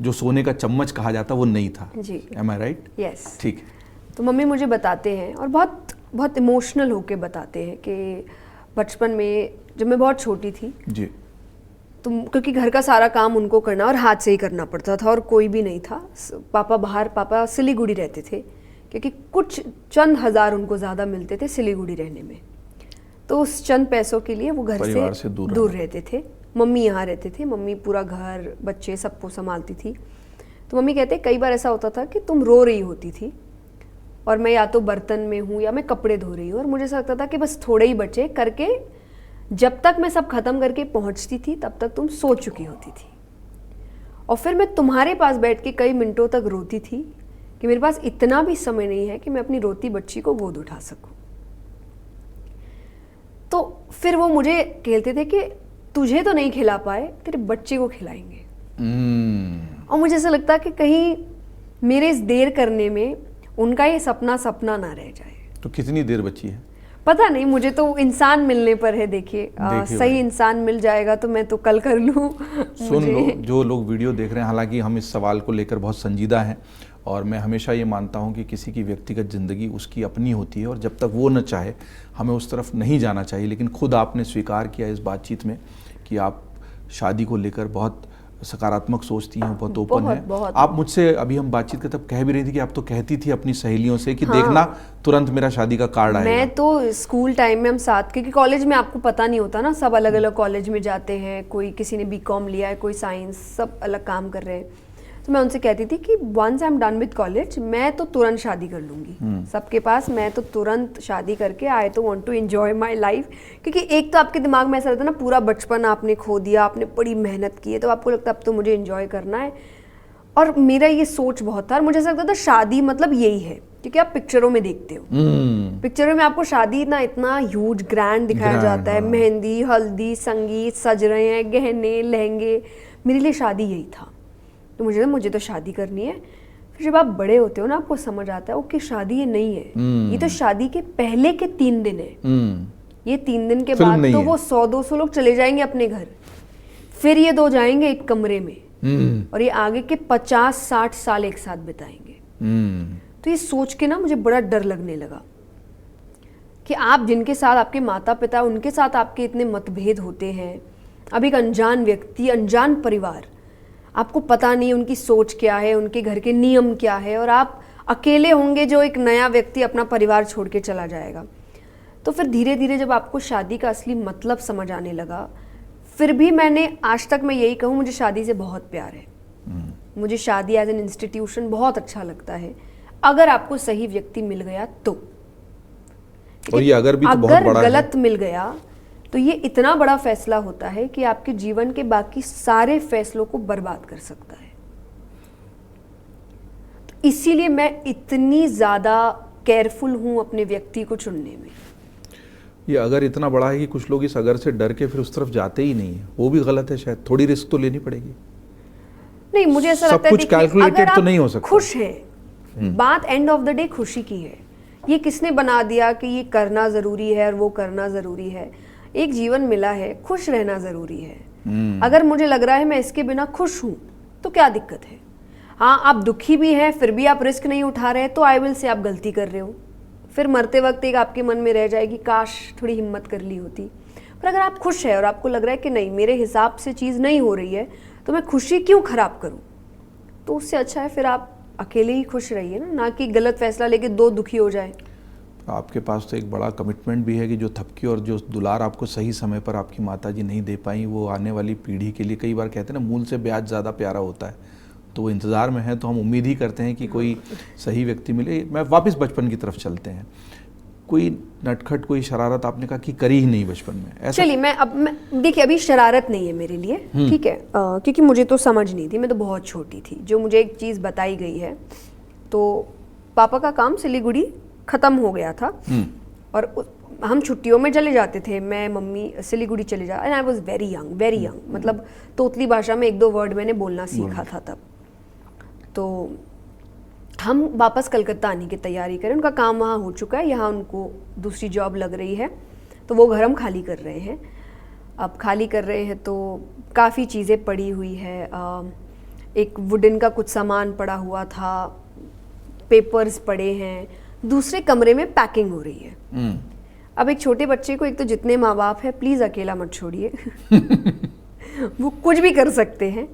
S1: जो सोने का चम्मच कहा जाता वो नहीं था।
S2: जी,
S1: एम आई राइट?
S2: यस,
S1: ठीक है।
S2: तो मम्मी मुझे बताते हैं और बहुत बहुत इमोशनल होके बताते हैं कि बचपन में जब मैं बहुत छोटी थी
S1: जी,
S2: तो क्योंकि घर का सारा काम उनको करना और हाथ से ही करना पड़ता था और कोई भी नहीं था। पापा सिलीगुड़ी रहते थे, क्योंकि कुछ चंद हज़ार उनको ज़्यादा मिलते थे सिलीगुड़ी रहने में, तो उस चंद पैसों के लिए वो घर से दूर रहते थे। मम्मी यहाँ रहते थे, मम्मी पूरा घर बच्चे सबको संभालती थी। तो मम्मी कहते कई बार ऐसा होता था कि तुम रो रही होती थी और मैं या तो बर्तन में हूँ या मैं कपड़े धो रही हूँ, और मुझे ऐसा लगता था कि बस थोड़े ही बचे करके, जब तक मैं सब खत्म करके पहुँचती थी तब तक तुम सो चुकी होती थी, और फिर मैं तुम्हारे पास बैठ के कई मिनटों तक रोती थी कि मेरे पास इतना भी समय नहीं है कि मैं अपनी रोती बच्ची को गोद उठा सकूं। तो फिर वो मुझे कहते थे कि तुझे तो नहीं खिला पाए, तेरे बच्चे को खिलाएंगे। और मुझे ऐसा लगता कि कहीं मेरे इस देर करने में उनका ये सपना ना रह जाए।
S1: तो कितनी देर बची है?
S2: पता नहीं, मुझे तो इंसान मिलने पर है। देखिए सही
S1: भाई।
S2: इंसान मिल जाएगा तो मैं तो कल कर लूँ।
S1: सुन लो, जो लोग वीडियो देख रहे हैं, हालांकि हम इस सवाल को लेकर बहुत संजीदा हैं और मैं हमेशा ये मानता हूँ कि किसी की व्यक्तिगत ज़िंदगी उसकी अपनी होती है और जब तक वो न चाहे हमें उस तरफ नहीं जाना चाहिए। लेकिन खुद आपने स्वीकार किया इस बातचीत में कि आप शादी को लेकर बहुत सकारात्मक सोचती हैं, बहुत ओपन है। आप मुझसे अभी हम बातचीत के तब कह भी रही थी कि आप तो कहती थी अपनी सहेलियों से कि देखना तुरंत मेरा शादी का कार्ड आएगा।
S2: मैं तो स्कूल टाइम में हम साथ, क्योंकि कॉलेज में आपको पता नहीं होता ना, सब अलग अलग कॉलेज में जाते हैं, कोई किसी ने बीकॉम लिया है, कोई साइंस, सब अलग काम कर रहे हैं। तो मैं उनसे कहती थी कि once I am done with college मैं तो तुरंत शादी कर लूँगी सबके पास, मैं तो तुरंत शादी करके आई तो want to enjoy my life. क्योंकि एक तो आपके दिमाग में ऐसा रहता है ना, पूरा बचपन आपने खो दिया, आपने बड़ी मेहनत की है, तो आपको लगता है अब तो मुझे एंजॉय करना है। और मेरा ये सोच बहुत था और मुझे ऐसा लगता था शादी मतलब यही है, क्योंकि आप पिक्चरों में देखते हो, पिक्चरों में आपको शादी ना इतना ह्यूज ग्रैंड दिखाया जाता है, मेहंदी, हल्दी, संगीत, सज रहे हैं, गहने, लहंगे। मेरे लिए शादी यही था, तो मुझे तो शादी करनी है। फिर जब आप बड़े होते हो ना, आपको समझ आता है ओके शादी ये नहीं है, ये तो शादी के पहले के 3 दिन है। ये 3 दिन के बाद तो वो 100-200 लोग चले जाएंगे अपने घर, फिर ये 2 जाएंगे एक कमरे में और ये आगे के 50-60 साल एक साथ बिताएंगे। तो ये सोच के ना मुझे बड़ा डर लगने लगा कि आप जिनके साथ, आपके माता पिता, उनके साथ आपके इतने मतभेद होते हैं। अब एक अनजान व्यक्ति, अनजान परिवार, आपको पता नहीं उनकी सोच क्या है, उनके घर के नियम क्या है, और आप अकेले होंगे जो एक नया व्यक्ति अपना परिवार छोड़ के चला जाएगा। तो फिर धीरे धीरे जब आपको शादी का असली मतलब समझ आने लगा, फिर भी मैंने आज तक मैं यही कहूँ, मुझे शादी से बहुत प्यार है। मुझे शादी एज एन इंस्टीट्यूशन बहुत अच्छा लगता है, अगर आपको सही व्यक्ति मिल गया तो।
S1: और ये अगर भी तो बहुत बड़ा है।
S2: गलत मिल गया तो ये इतना बड़ा फैसला होता है कि आपके जीवन के बाकी सारे फैसलों को बर्बाद कर सकता है। तो इसीलिए मैं इतनी ज्यादा केयरफुल हूं अपने व्यक्ति को चुनने में।
S1: ये अगर इतना बड़ा है कि कुछ लोग इस अगर से डर के फिर उस तरफ जाते ही नहीं है, वो भी गलत है। शायद थोड़ी रिस्क तो लेनी पड़ेगी।
S2: नहीं, मुझे ऐसा लगता है
S1: सब कुछ कैलकुलेटेड तो नहीं हो सकता।
S2: खुश है, बात एंड ऑफ द डे खुशी की है। ये किसने बना दिया कि ये करना जरूरी है और वो करना जरूरी है? एक जीवन मिला है, खुश रहना जरूरी है। अगर मुझे लग रहा है मैं इसके बिना खुश हूं तो क्या दिक्कत है? हाँ, आप दुखी भी हैं फिर भी आप रिस्क नहीं उठा रहे, तो आई विल से आप गलती कर रहे हो। फिर मरते वक्त एक आपके मन में रह जाएगी, काश थोड़ी हिम्मत कर ली होती। पर अगर आप खुश है और आपको लग रहा है कि नहीं, मेरे हिसाब से चीज़ नहीं हो रही है, तो मैं खुशी क्यों खराब करूं, तो उससे अच्छा है फिर आप अकेले ही खुश रहिए ना कि गलत फैसला लेके 2 दुखी हो जाए।
S1: आपके पास तो एक बड़ा कमिटमेंट भी है कि जो थपकी और जो दुलार आपको सही समय पर आपकी माताजी नहीं दे पाई, वो आने वाली पीढ़ी के लिए, कई बार कहते हैं ना, मूल से ब्याज ज़्यादा प्यारा होता है। तो वो इंतज़ार में है, तो हम उम्मीद ही करते हैं कि कोई सही व्यक्ति मिले। मैं वापस बचपन की तरफ चलते हैं। कोई नटखट, कोई शरारत आपने कहा कि करी ही नहीं बचपन में, ऐसा?
S2: चलिए मैं देखिए, अभी शरारत नहीं है मेरे लिए, ठीक है, क्योंकि मुझे तो समझ नहीं थी, मैं तो बहुत छोटी थी। जो मुझे एक चीज़ बताई गई है, तो पापा का काम सिलीगुड़ी ख़त्म हो गया था और हम छुट्टियों में चले जाते थे, मैं मम्मी सिलीगुड़ी चले जा, and I was very young, मतलब तोतली भाषा में 1-2 वर्ड मैंने बोलना सीखा था तब। तो हम वापस कलकत्ता आने की तैयारी करें, उनका काम वहाँ हो चुका है, यहाँ उनको दूसरी जॉब लग रही है, तो वो घर हम खाली कर रहे हैं। अब खाली कर रहे हैं तो काफ़ी चीज़ें पड़ी हुई है, एक वुडन का कुछ सामान पड़ा हुआ था, पेपर्स पड़े हैं, दूसरे कमरे में पैकिंग हो रही है। अब एक छोटे बच्चे को, एक तो जितने माँ बाप है, प्लीज़ अकेला मत छोड़िए वो कुछ भी कर सकते हैं।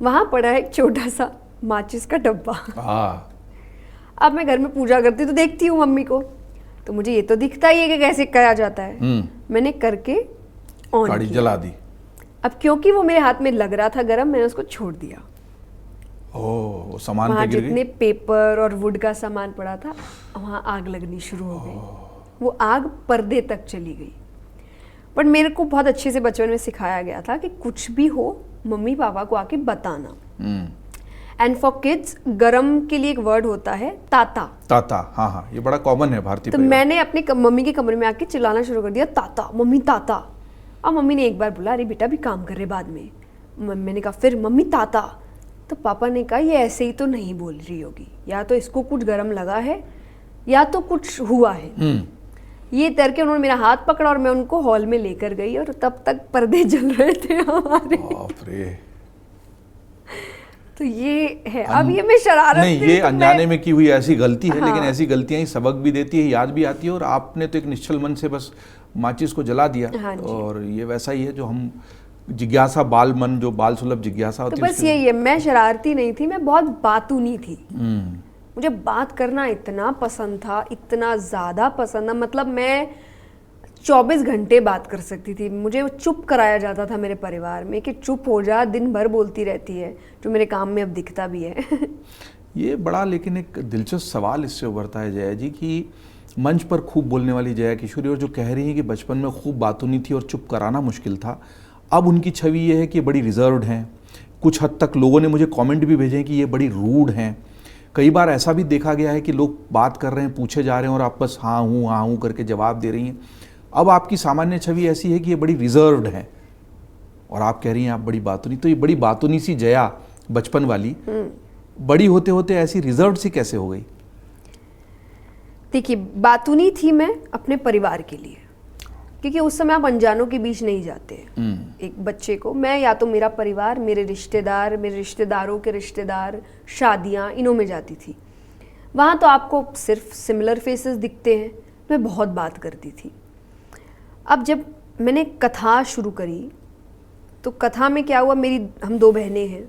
S2: वहाँ पड़ा है एक छोटा सा माचिस का डब्बा। अब मैं घर में पूजा करती तो देखती हूँ मम्मी को, तो मुझे ये तो दिखता ही है कि कैसे करा जाता है। मैंने करके ऑन
S1: गाड़ी जला दी।
S2: अब क्योंकि वो मेरे हाथ में लग रहा था गरम, मैंने उसको छोड़ दिया।
S1: वो सामान
S2: वहाँ
S1: पे गिर
S2: जितने
S1: गई?
S2: पेपर और वुड का सामान पड़ा था, वहाँ आग लगनी शुरू हो गई। वो आग पर्दे तक चली गई। बट मेरे को बहुत अच्छे से बचपन में सिखाया गया था कि कुछ भी हो मम्मी पापा को आके बताना। एंड फॉर किड्स, गरम के लिए एक वर्ड होता है ताता।
S1: ताता, हाँ, ये बड़ा कॉमन है भारतीय
S2: तो मैंने अपने मम्मी के कमरे में आके चिल्लाना शुरू कर दिया, ताता, मम्मी ताता। अब मम्मी ने एक बार बोला, अरे बेटा भी काम कर रहे बाद में। मैंने कहा फिर मम्मी ताता, तो पापा ने कहा ये ऐसे ही तो नहीं बोल रही होगी, या तो इसको कुछ गरम लगा है या तो कुछ हुआ है। ये करके उन्होंने मेरा हाथ पकड़ा और मैं उनको हॉल में लेकर गई और तब तक पर्दे जल रहे थे हमारे।
S1: बाप रे।
S2: तो ये है। अब ये मैं शरारत
S1: नहीं, ये
S2: तो
S1: अनजाने में की हुई ऐसी गलती है।
S2: हाँ।
S1: लेकिन ऐसी गलतियां ही सबक भी देती है, याद भी आती है। और आपने तो एक निश्चल मन से बस माचिस को जला दिया।
S2: हाँ जी।
S1: और ये वैसा ही है जो हम जिज्ञासा, बाल मन, जो बाल सुलभ जिज्ञासा
S2: तो
S1: होती है
S2: बस यही है, मैं शरारती नहीं थी, मैं बहुत बातूनी थी। मुझे बात करना इतना पसंद था, इतना ज़्यादा पसंद था, मतलब मैं 24 घंटे बात कर सकती थी। मुझे चुप कराया जाता था मेरे परिवार में कि चुप हो जा, दिन भर बोलती रहती है, जो मेरे काम में अब दिखता भी है।
S1: ये बड़ा लेकिन एक दिलचस्प सवाल इससे उभरता है जया जी कि मंच पर खूब बोलने वाली जया किशोरी, और जो कह रही हैं कि बचपन में खूब बातूनी थी और चुप कराना मुश्किल था, अब उनकी छवि ये है कि बड़ी रिजर्व्ड हैं। कुछ हद तक लोगों ने मुझे कमेंट भी भेजे हैं कि ये बड़ी रूड हैं। कई बार ऐसा भी देखा गया है कि लोग बात कर रहे हैं, पूछे जा रहे हैं और आप बस हाँ हूँ करके जवाब दे रही हैं। अब आपकी सामान्य छवि ऐसी है कि ये बड़ी रिजर्व्ड है और आप कह रही हैं आप बड़ी बातूनी। तो ये बड़ी बातूनी सी जया बचपन वाली बड़ी होते होते ऐसी रिजर्व्ड सी कैसे हो गई?
S2: देखिए, बातूनी थी मैं अपने परिवार के लिए, क्योंकि उस समय आप अनजानों के बीच नहीं जाते। एक बच्चे को मैं या तो मेरा परिवार, मेरे रिश्तेदार, मेरे रिश्तेदारों के रिश्तेदार, शादियाँ, इनों में जाती थी। वहाँ तो आपको सिर्फ सिमिलर फेसेस दिखते हैं। मैं बहुत बात करती थी। अब जब मैंने कथा शुरू करी तो कथा में क्या हुआ, हम 2 बहनें हैं,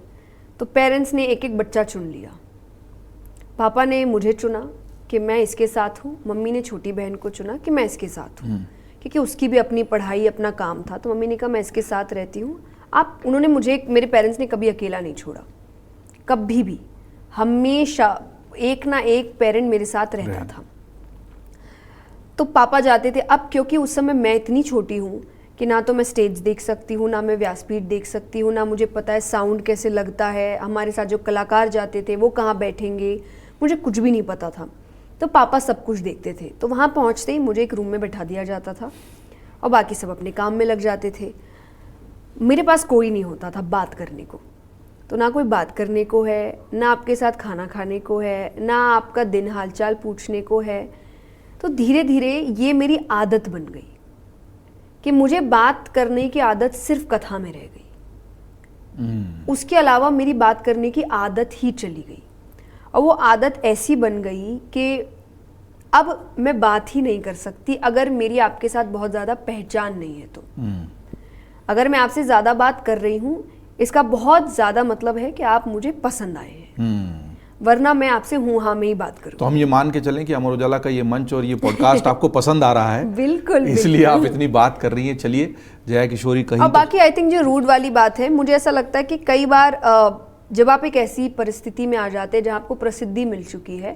S2: तो पेरेंट्स ने एक एक बच्चा चुन लिया। पापा ने मुझे चुना कि मैं इसके साथ हूँ, मम्मी ने छोटी बहन को चुना कि मैं इसके साथ हूँ, क्योंकि उसकी भी अपनी पढ़ाई, अपना काम था। तो मम्मी ने कहा मैं इसके साथ रहती हूँ। उन्होंने मुझे, मेरे पेरेंट्स ने कभी अकेला नहीं छोड़ा, कभी भी। हमेशा एक ना एक पेरेंट मेरे साथ रहता था। तो पापा जाते थे। अब क्योंकि उस समय मैं इतनी छोटी हूँ कि ना तो मैं स्टेज देख सकती हूँ, ना मैं व्यासपीठ देख सकती हूँ, ना मुझे पता है साउंड कैसे लगता है, हमारे साथ जो कलाकार जाते थे वो कहाँ बैठेंगे, मुझे कुछ भी नहीं पता था। तो पापा सब कुछ देखते थे। तो वहाँ पहुँचते ही मुझे एक रूम में बैठा दिया जाता था और बाकी सब अपने काम में लग जाते थे। मेरे पास कोई नहीं होता था बात करने को। तो ना कोई बात करने को है, ना आपके साथ खाना खाने को है, ना आपका दिन हालचाल पूछने को है। तो धीरे धीरे ये मेरी आदत बन गई कि मुझे बात करने की आदत सिर्फ कथा में रह गई। उसके अलावा मेरी बात करने की आदत ही चली गई। और वो आदत ऐसी बन गई कि अब मैं बात ही नहीं कर सकती अगर मेरी आपके साथ बहुत ज़्यादा पहचान नहीं है। तो अगर मैं आपसे ज़्यादा बात कर रही हूँ, इसका बहुत ज़्यादा मतलब है कि आप मुझे पसंद आए हैं, वरना मैं आपसे हूँ हाँ में ही बात करूँ।
S1: तो हम ये मान के चलें कि अमर उजाला का ये मंच और ये पॉडकास्ट आपको पसंद आ रहा है।
S2: बिल्कुल,
S1: इसलिए आप इतनी बात कर रही हैं। चलिए जया किशोरी कहीं
S2: और बाकी आई थिंक जो रूड वाली बात है, मुझे ऐसा लगता है कि कई बार जब आप एक ऐसी परिस्थिति में आ जाते हैं जहाँ आपको प्रसिद्धि मिल चुकी है,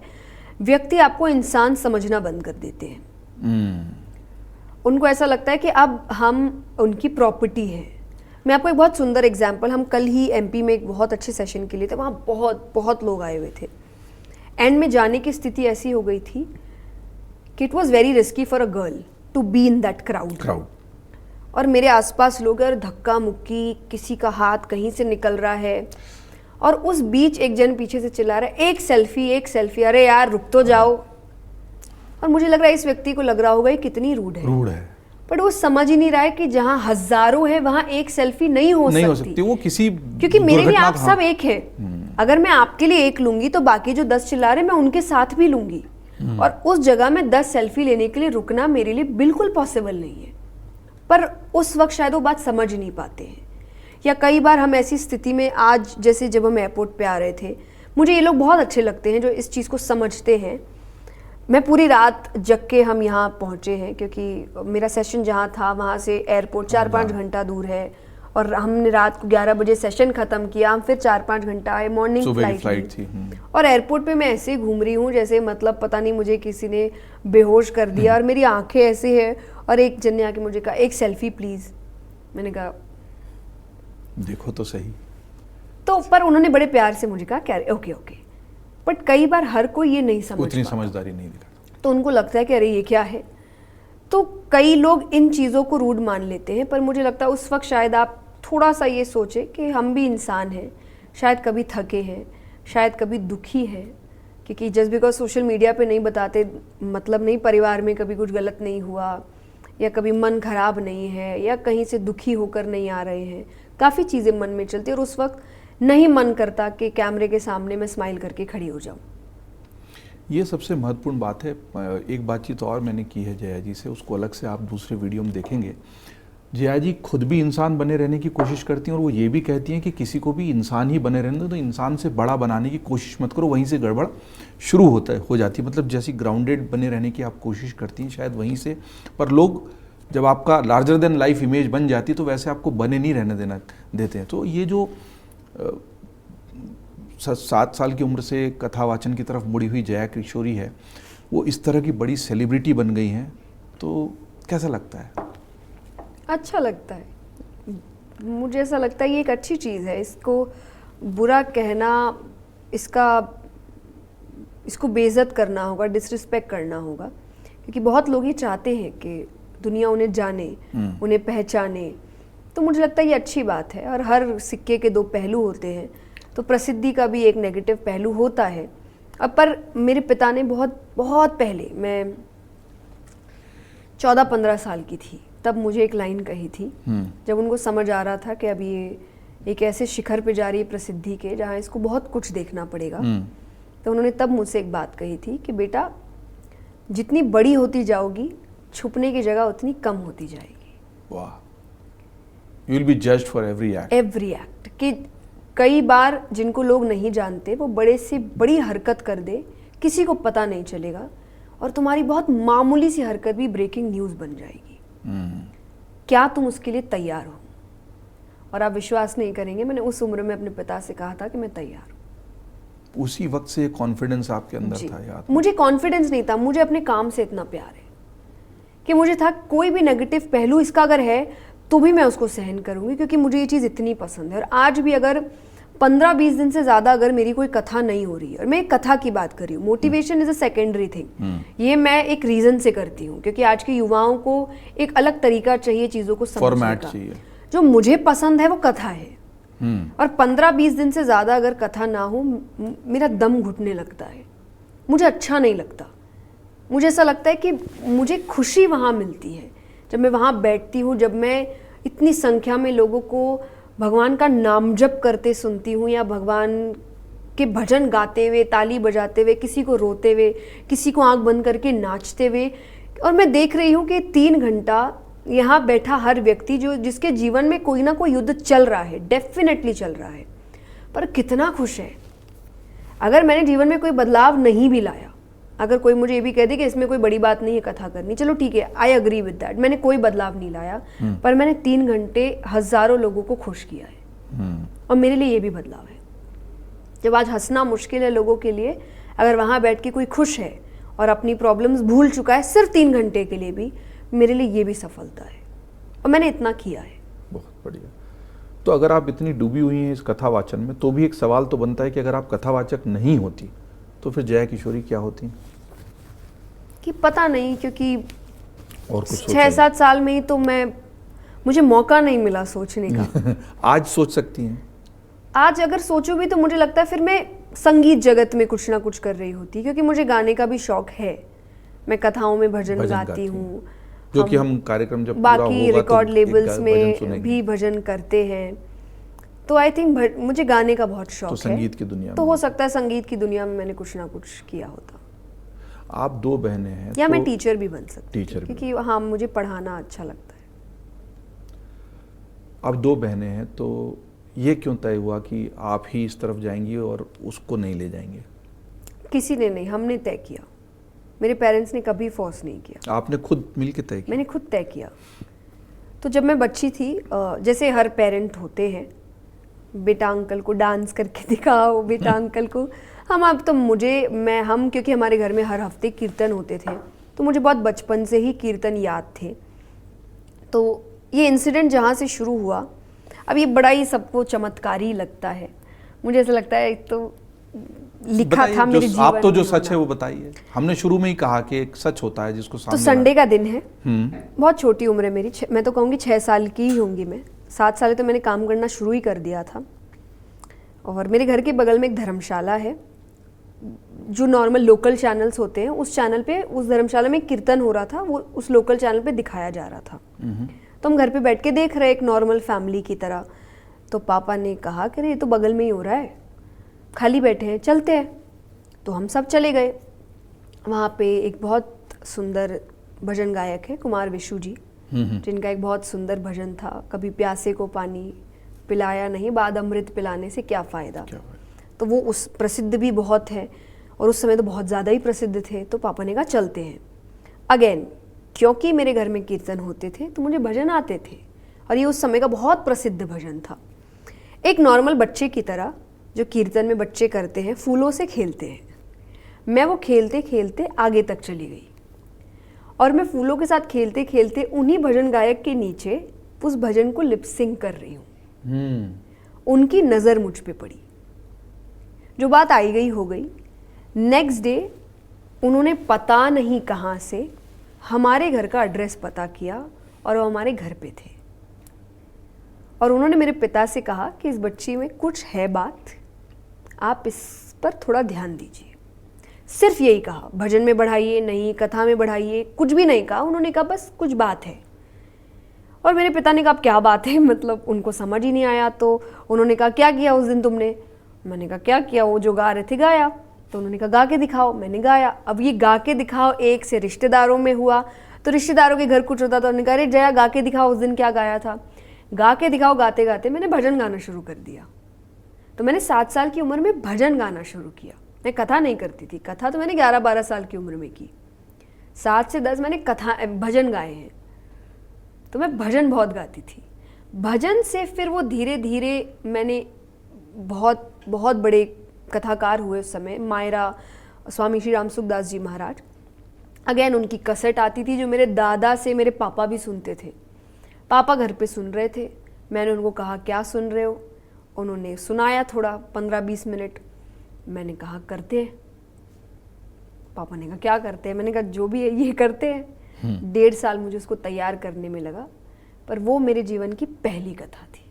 S2: व्यक्ति आपको इंसान समझना बंद कर देते हैं। उनको ऐसा लगता है कि अब हम उनकी प्रॉपर्टी है। मैं आपको एक बहुत सुंदर एग्जाम्पल, हम कल ही एमपी में एक बहुत अच्छे सेशन के लिए थे, वहाँ बहुत बहुत लोग आए हुए थे। एंड में जाने की स्थिति ऐसी हो गई थी कि it was very risky for a girl to be in that crowd. और मेरे आसपास लोग, और धक्का मुक्की, किसी का हाथ कहीं से निकल रहा है, और उस बीच एक जन पीछे से चिल्ला रहा है एक सेल्फी एक सेल्फी। अरे यार रुक तो जाओ। और मुझे लग रहा है इस व्यक्ति को लग रहा होगा ये कितनी रूड है, बट वो समझ ही नहीं रहा है कि जहाँ हजारों है वहाँ एक सेल्फी नहीं हो सकती।
S1: वो किसी,
S2: क्योंकि मेरे लिए आप सब एक है। अगर मैं आपके लिए एक लूंगी तो बाकी जो 10 चिल्ला रहे मैं उनके साथ भी लूंगी। और उस जगह में 10 सेल्फी लेने के लिए रुकना मेरे लिए बिल्कुल पॉसिबल नहीं है। पर उस वक्त शायद वो बात समझ नहीं पाते हैं। या कई बार हम ऐसी स्थिति में, आज जैसे जब हम एयरपोर्ट पे आ रहे थे, मुझे ये लोग बहुत अच्छे लगते हैं जो इस चीज़ को समझते हैं। मैं पूरी रात जग के हम यहाँ पहुँचे हैं, क्योंकि मेरा सेशन जहाँ था वहाँ से एयरपोर्ट 4-5 घंटा दूर है, और हमने रात को 11 बजे सेशन ख़त्म किया। हम फिर 4-5 घंटा आए, मॉर्निंग फ्लाइट थी। और एयरपोर्ट पे मैं ऐसे घूम रही हूँ जैसे मतलब पता नहीं मुझे किसी ने बेहोश कर दिया, और मेरी आंखें ऐसे है। और एक जन ने आके मुझे कहा एक सेल्फी प्लीज़। मैंने कहा
S1: देखो तो सही।
S2: तो पर उन्होंने बड़े प्यार से मुझे कहा क्या ओके। बट कई बार हर कोई ये नहीं समझ,
S1: उतनी समझदारी नहीं दिखाता,
S2: तो उनको लगता है कि अरे ये क्या है। तो कई लोग इन चीज़ों को रूड मान लेते हैं, पर मुझे लगता है उस वक्त शायद आप थोड़ा सा ये सोचें कि हम भी इंसान हैं, शायद कभी थके हैं, शायद कभी दुखी हैं, क्योंकि जस्ट बिकॉज सोशल मीडिया पे नहीं बताते मतलब नहीं परिवार में कभी कुछ गलत नहीं हुआ या कभी मन खराब नहीं है या कहीं से दुखी होकर नहीं आ रहे हैं, काफ़ी चीज़ें मन में चलती और उस वक्त नहीं मन करता कि कैमरे के सामने मैं स्माइल करके खड़ी हो जाऊँ।
S1: ये सबसे महत्वपूर्ण बात है। एक बातचीत और मैंने की है जया जी से, उसको अलग से आप दूसरे वीडियो में देखेंगे। जया जी खुद भी इंसान बने रहने की कोशिश करती हैं और वो ये भी कहती हैं कि किसी को भी इंसान ही बने रहने दो, तो इंसान से बड़ा बनाने की कोशिश मत करो, वहीं से गड़बड़ शुरू हो जाती है। मतलब जैसी ग्राउंडेड बने रहने की आप कोशिश करती हैं शायद वहीं से, पर लोग जब आपका लार्जर देन लाइफ इमेज बन जाती है तो वैसे आपको बने नहीं रहने देना देते हैं। तो ये जो 7 साल की उम्र से कथावाचन की तरफ मुड़ी हुई जया किशोरी है, वो इस तरह की बड़ी सेलिब्रिटी बन गई हैं, तो कैसा लगता है?
S2: अच्छा लगता है, मुझे ऐसा लगता है ये एक अच्छी चीज़ है। इसको बुरा कहना, इसको बेइज्जत करना होगा, डिसरिस्पेक्ट करना होगा, क्योंकि बहुत लोग ये चाहते हैं कि दुनिया उन्हें जाने, उन्हें पहचाने। तो मुझे लगता है ये अच्छी बात है। और हर सिक्के के 2 पहलू होते हैं, तो प्रसिद्धि का भी एक नेगेटिव पहलू होता है। अब पर मेरे पिता ने बहुत बहुत पहले, मैं 14-15 साल की थी, तब मुझे एक लाइन कही थी, जब उनको समझ आ रहा था कि अब ये एक ऐसे शिखर पे जा रही है प्रसिद्धि के जहाँ इसको बहुत कुछ देखना पड़ेगा। तो उन्होंने तब मुझसे एक बात कही थी कि बेटा, जितनी बड़ी होती जाओगी छुपने की जगह उतनी कम होती जाएगी।
S1: वाह, you will be judged for every
S2: act. कि कई बार जिनको लोग नहीं जानते वो बड़े से बड़ी हरकत कर दे, किसी को पता नहीं चलेगा, और तुम्हारी बहुत मामूली सी हरकत भी ब्रेकिंग न्यूज़ बन जाएगी। क्या तुम उसके लिए तैयार हो? और आप विश्वास नहीं करेंगे, मैंने उस उम्र में अपने पिता से कहा था कि मैं तैयार हूँ।
S1: उसी वक्त से कॉन्फिडेंस आपके अंदर था? याद
S2: मुझे कॉन्फिडेंस नहीं था, मुझे अपने काम से इतना प्यार है कि मुझे था कोई भी नेगेटिव पहलू इसका अगर है तो भी मैं उसको सहन करूंगी, क्योंकि मुझे ये चीज़ इतनी पसंद है। और आज भी अगर 15-20 दिन से ज़्यादा अगर मेरी कोई कथा नहीं हो रही है, और मैं एक कथा की बात कर रही हूँ, motivation is a secondary thing, ये मैं एक रीज़न से करती हूँ, क्योंकि आज के युवाओं को एक अलग तरीका चाहिए चीज़ों को समझने का। जो मुझे पसंद है वो कथा है, और 15-20 दिन से ज़्यादा अगर कथा ना हो मेरा दम घुटने लगता है, मुझे अच्छा नहीं लगता। मुझे ऐसा लगता है कि मुझे खुशी वहाँ मिलती है जब मैं वहाँ बैठती हूँ, जब मैं इतनी संख्या में लोगों को भगवान का नाम जप करते सुनती हूँ, या भगवान के भजन गाते हुए, ताली बजाते हुए, किसी को रोते हुए, किसी को आंख बंद करके नाचते हुए। और मैं देख रही हूँ कि 3 घंटा यहाँ बैठा हर व्यक्ति जिसके जीवन में कोई ना कोई युद्ध चल रहा है, डेफिनेटली चल रहा है, पर कितना खुश है। अगर मैंने जीवन में कोई बदलाव नहीं भी लाया, अगर कोई मुझे ये भी कह दे कि इसमें कोई बड़ी बात नहीं है कथा करनी, चलो ठीक है, आई अग्री विद दैट, मैंने कोई बदलाव नहीं लाया, पर मैंने 3 घंटे हजारों लोगों को खुश किया है, और मेरे लिए ये भी बदलाव है। जब आज हंसना मुश्किल है लोगों के लिए, अगर वहाँ बैठ के कोई खुश है और अपनी प्रॉब्लम्स भूल चुका है सिर्फ 3 घंटे के लिए भी, मेरे लिए ये भी सफलता है, और मैंने इतना किया है।
S1: बहुत बढ़िया। तो अगर आप इतनी डूबी हुई हैं इस कथावाचन में, तो भी एक सवाल तो बनता है कि अगर आप कथावाचक नहीं होती तो फिर जया किशोरी क्या होती?
S2: कि पता नहीं, क्योंकि
S1: और कुछ
S2: 6-7 साल में ही तो मुझे मौका नहीं मिला सोचने का।
S1: आज सोच सकती हैं?
S2: आज अगर सोचूं भी तो मुझे लगता है फिर मैं संगीत जगत में कुछ ना कुछ कर रही होती, क्योंकि मुझे गाने का भी शौक है। मैं कथाओं में भजन गाती हूँ,
S1: जो कि हम कार्यक्रम जब
S2: बाकी रिकॉर्ड लेबल्स में भी भजन करते हैं। तो आई थिंक मुझे गाने का बहुत शौक है।
S1: तो संगीत की दुनिया
S2: तो हो सकता है संगीत की दुनिया में मैंने कुछ ना कुछ किया होता।
S1: आप 2 बहनें हैं,
S2: या मैं टीचर भी बन सकती
S1: हूँ,
S2: क्योंकि हाँ, मुझे पढ़ाना अच्छा लगता है।
S1: आप 2 बहनें हैं, तो ये क्यों तय हुआ कि आप ही इस तरफ जाएंगी और उसको नहीं ले जाएंगे?
S2: किसी ने नहीं, हमने तय किया। मेरे पेरेंट्स ने कभी फोर्स नहीं किया।
S1: आपने खुद मिलकर तय किया?
S2: मैंने खुद तय किया। तो जब मैं बच्ची थी, जैसे हर पेरेंट होते हैं, बेटा अंकल को डांस करके दिखाओ, बेटा अंकल को, क्योंकि हमारे घर में हर हफ्ते कीर्तन होते थे, तो मुझे बहुत बचपन से ही कीर्तन याद थे। तो ये इंसिडेंट जहाँ से शुरू हुआ, अब ये बड़ा ही सबको चमत्कारी लगता है, मुझे ऐसा लगता है तो लिखा था मेरे जीवन।
S1: आप तो जो सच है वो बताइए। हमने शुरू में ही कहा कि एक सच होता है जिसको सामने।
S2: तो संडे का दिन है, बहुत छोटी उम्र है मेरी, मैं तो कहूँगी 6 साल की ही होंगी मैं। 7 साल तो मैंने काम करना शुरू ही कर दिया था। और मेरे घर के बगल में एक धर्मशाला है, जो नॉर्मल लोकल चैनल्स होते हैं उस चैनल पे, उस धर्मशाला में कीर्तन हो रहा था, वो उस लोकल चैनल पे दिखाया जा रहा था। तो हम घर पे बैठ के देख रहे एक नॉर्मल फैमिली की तरह। तो पापा ने कहा कि ये तो बगल में ही हो रहा है, खाली बैठे हैं, चलते हैं। तो हम सब चले गए। वहाँ पे एक बहुत सुंदर भजन गायक है कुमार विशु जी, जिनका एक बहुत सुंदर भजन था, कभी प्यासे को पानी पिलाया नहीं, बाद अमृत पिलाने से क्या फ़ायदा। तो वो उस प्रसिद्ध भी बहुत है, और उस समय तो बहुत ज़्यादा ही प्रसिद्ध थे। तो पापा ने कहा चलते हैं। अगेन, क्योंकि मेरे घर में कीर्तन होते थे तो मुझे भजन आते थे, और ये उस समय का बहुत प्रसिद्ध भजन था। एक नॉर्मल बच्चे की तरह जो कीर्तन में बच्चे करते हैं, फूलों से खेलते हैं, मैं वो खेलते खेलते आगे तक चली गई, और मैं फूलों के साथ खेलते खेलते उन्हीं भजन गायक के नीचे उस भजन को लिपसिंग कर रही हूँ। उनकी नज़र मुझ पे पड़ी। जो बात आई गई हो गई। नेक्स्ट डे उन्होंने पता नहीं कहाँ से हमारे घर का एड्रेस पता किया, और वो हमारे घर पे थे, और उन्होंने मेरे पिता से कहा कि इस बच्ची में कुछ है बात, आप इस पर थोड़ा ध्यान दीजिए। सिर्फ यही कहा, भजन में बढ़ाइए नहीं, कथा में बढ़ाइए, कुछ भी नहीं कहा। उन्होंने कहा बस कुछ बात है। और मेरे पिता ने कहा क्या बात है, मतलब उनको समझ ही नहीं आया। तो उन्होंने कहा क्या किया उस दिन तुमने? मैंने कहा क्या किया, वो जो गा रहे थे गाया। तो उन्होंने कहा गा के दिखाओ, मैंने गाया। अब ये गा के दिखाओ एक से रिश्तेदारों में हुआ, तो रिश्तेदारों के घर कुछ होता, तो उन्होंने कहा अरे जया गा के दिखाओ उस दिन क्या गाया था। गा के दिखाओ गाते गाते मैंने भजन गाना शुरू कर दिया। तो मैंने 7 साल की उम्र में भजन गाना शुरू किया। मैं कथा नहीं करती थी, कथा तो मैंने 11-12 साल की उम्र में की। 7 से 10 मैंने भजन गाए हैं। तो मैं भजन बहुत गाती थी। भजन से फिर वो धीरे धीरे मैंने बहुत बहुत बड़े कथाकार हुए उस समय, मायरा स्वामी श्री राम सुखदास जी महाराज। अगेन उनकी कैसेट आती थी जो मेरे दादा से मेरे पापा भी सुनते थे। पापा घर पे सुन रहे थे, मैंने उनको कहा क्या सुन रहे हो? उन्होंने सुनाया थोड़ा 15-20 मिनट। मैंने कहा करते हैं। पापा ने कहा क्या करते हैं? मैंने कहा जो भी है ये करते हैं। 1.5 साल मुझे उसको तैयार करने में लगा, पर वो मेरे जीवन की पहली कथा थी।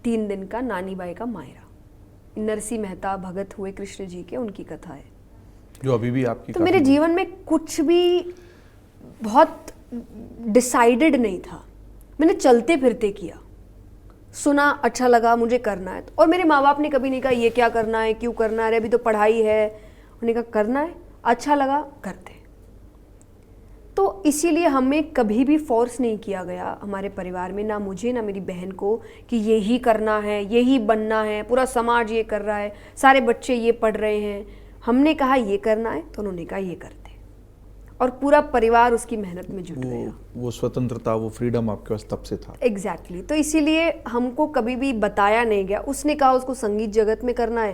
S2: 3 दिन का नानी बाई का मायरा, नरसी मेहता भगत हुए कृष्ण जी के, उनकी कथा है
S1: जो अभी भी आपकी।
S2: तो मेरे जीवन में कुछ भी बहुत डिसाइडेड नहीं था, मैंने चलते फिरते किया, सुना अच्छा लगा मुझे करना है। और मेरे माँ बाप ने कभी नहीं कहा ये क्या करना है, क्यों करना है, अभी तो पढ़ाई है। उन्होंने कहा करना है, अच्छा लगा करते। तो इसीलिए हमें कभी भी फोर्स नहीं किया गया हमारे परिवार में, ना मुझे ना मेरी बहन को, कि यही करना है, यही बनना है, पूरा समाज ये कर रहा है, सारे बच्चे ये पढ़ रहे हैं। हमने कहा ये करना है तो उन्होंने कहा ये करते, और पूरा परिवार उसकी मेहनत में जुट गया।
S1: वो स्वतंत्रता, वो फ्रीडम आपके पास तब से था।
S2: एग्जैक्टली तो इसीलिए हमको कभी भी बताया नहीं गया। उसने कहा उसको संगीत जगत में करना है,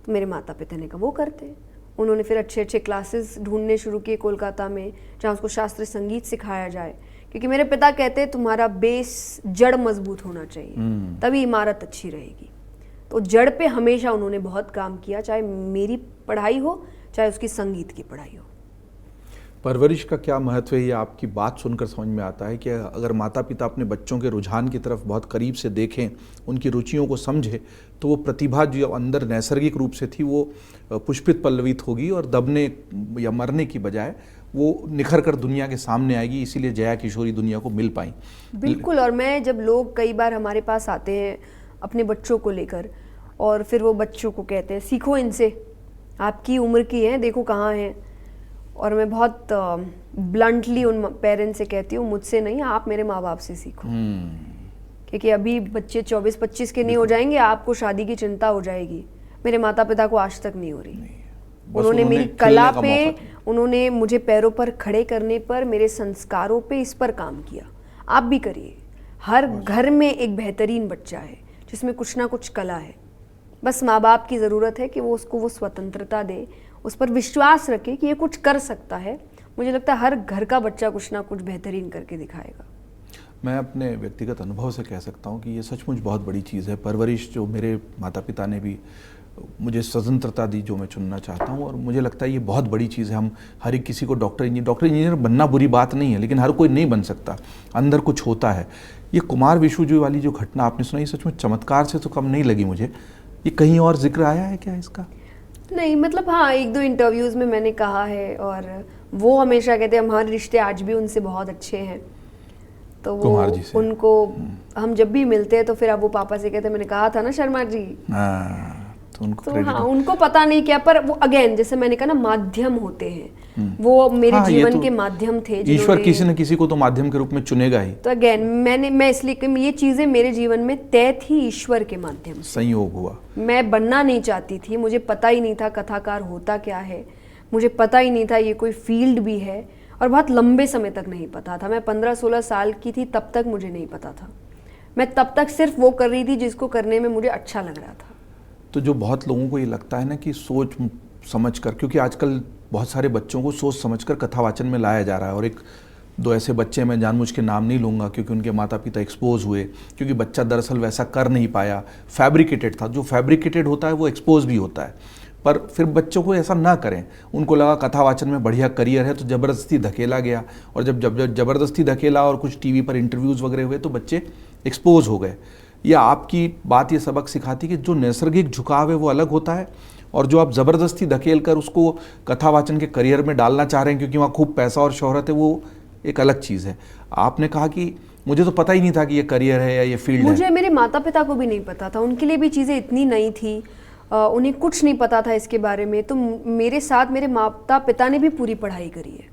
S2: तो मेरे माता पिता ने कहा वो करते हैं। उन्होंने फिर अच्छे अच्छे क्लासेस ढूंढने शुरू किए कोलकाता में, जहाँ उसको शास्त्रीय संगीत सिखाया जाए, क्योंकि मेरे पिता कहते हैं तुम्हारा बेस, जड़ मजबूत होना चाहिए, तभी इमारत अच्छी रहेगी। तो जड़ पे हमेशा उन्होंने बहुत काम किया, चाहे मेरी पढ़ाई हो चाहे उसकी संगीत की पढ़ाई हो।
S1: परवरिश का क्या महत्व है, ये आपकी बात सुनकर समझ में आता है कि अगर माता पिता अपने बच्चों के रुझान की तरफ बहुत करीब से देखें, उनकी रुचियों को समझें, तो वो प्रतिभा जो अंदर नैसर्गिक रूप से थी वो पुष्पित पल्लवित होगी, और दबने या मरने की बजाय वो निखर कर दुनिया के सामने आएगी। इसीलिए जया किशोरी दुनिया को मिल पाई।
S2: बिल्कुल। और मैं जब लोग कई बार हमारे पास आते हैं अपने बच्चों को लेकर, और फिर वो बच्चों को कहते हैं सीखो इनसे, आपकी उम्र की हैं, देखो कहाँ हैं। और मैं बहुत ब्लंटली उन पेरेंट्स से कहती हूँ मुझसे नहीं, आप मेरे माँ बाप से सीखो, क्योंकि अभी बच्चे 24-25 के नहीं हो जाएंगे, आपको शादी की चिंता हो जाएगी। मेरे माता पिता को आज तक नहीं हो रही। उन्होंने मेरी कला पे, उन्होंने मुझे पैरों पर खड़े करने पर, मेरे संस्कारों पे, इस पर काम किया। आप भी करिए। हर घर में एक बेहतरीन बच्चा है जिसमें कुछ ना कुछ कला है, बस माँ बाप की ज़रूरत है कि वो उसको वो स्वतंत्रता दे, उस पर विश्वास रखे कि ये कुछ कर सकता है। मुझे लगता है हर घर का बच्चा कुछ ना कुछ बेहतरीन करके दिखाएगा।
S1: मैं अपने व्यक्तिगत अनुभव से कह सकता हूँ कि ये सचमुच बहुत बड़ी चीज़ है। परवरिश जो मेरे माता पिता ने भी मुझे स्वतंत्रता दी जो मैं चुनना चाहता हूँ, और मुझे लगता है ये बहुत बड़ी चीज़ है। हम हर एक किसी को डॉक्टर इंजीनियर बनना बुरी बात नहीं है, लेकिन हर कोई नहीं बन सकता, अंदर कुछ होता है। ये कुमार विशु जी वाली जो घटना आपने सुनाई, सचमुच चमत्कार से तो कम नहीं लगी मुझे। ये कहीं और जिक्र आया है क्या इसका?
S2: नहीं मतलब हाँ, एक दो इंटरव्यूज में मैंने कहा है, और वो हमेशा कहते हैं हमारे रिश्ते आज भी उनसे बहुत अच्छे हैं। तो वो
S1: कुमार जी से।
S2: उनको हम जब भी मिलते हैं तो फिर अब वो पापा से कहते हैं मैंने कहा था ना शर्मा जी।
S1: तो उनको
S2: तो
S1: credit
S2: हाँ,
S1: है।
S2: उनको पता नहीं क्या, पर वो अगेन जैसे मैंने कहा ना, माध्यम होते हैं, वो मेरे
S1: हाँ, ये
S2: जीवन
S1: तो
S2: के माध्यम थे
S1: ईश्वर
S2: जिन्होंने-
S1: किसी न किसी को तो माध्यम के रूप में चुनेगा ही।
S2: तो अगेन मैं इसलिए कि ये चीजें मेरे जीवन में तय थी ईश्वर के माध्यम से।
S1: संयोग हुआ।
S2: मैं बनना नहीं चाहती थी, मुझे पता ही नहीं था कथाकार होता क्या है, मुझे पता ही नहीं था ये कोई फील्ड भी है, और बहुत लंबे समय तक नहीं पता था। मैं 15-16 साल की थी तब तक मुझे नहीं पता था। मैं तब तक सिर्फ वो कर रही थी जिसको करने में मुझे अच्छा लग रहा था।
S1: तो जो बहुत लोगों को ये लगता है ना कि सोच समझ कर, क्योंकि आजकल बहुत सारे बच्चों को सोच समझकर कथावाचन में लाया जा रहा है, और एक दो ऐसे बच्चे, मैं जानबूझ के नाम नहीं लूँगा क्योंकि उनके माता पिता एक्सपोज हुए, क्योंकि बच्चा दरअसल वैसा कर नहीं पाया, फैब्रिकेटेड था। जो फैब्रिकेटेड होता है वो एक्सपोज भी होता है, पर फिर बच्चों को ऐसा ना करें। उनको लगा कथावाचन में बढ़िया करियर है तो ज़बरदस्ती धकेला गया, और जब ज़बरदस्ती धकेला और कुछ टीवी पर इंटरव्यूज़ वगैरह हुए तो बच्चे एक्सपोज हो गए। या आपकी बात ये सबक सिखाती कि जो नैसर्गिक झुकाव है वो अलग होता है, और जो आप ज़बरदस्ती धकेल कर उसको कथावाचन के करियर में डालना चाह रहे हैं क्योंकि वहाँ खूब पैसा और शोहरत है, वो एक अलग चीज़ है। आपने कहा कि मुझे तो पता ही नहीं था कि ये करियर है या ये फील्ड है।
S2: मुझे मेरे माता पिता को भी नहीं पता था, उनके लिए भी चीज़ें इतनी नई थी, उन्हें कुछ नहीं पता था इसके बारे में। तो मेरे साथ मेरे माता पिता ने भी पूरी पढ़ाई करी है।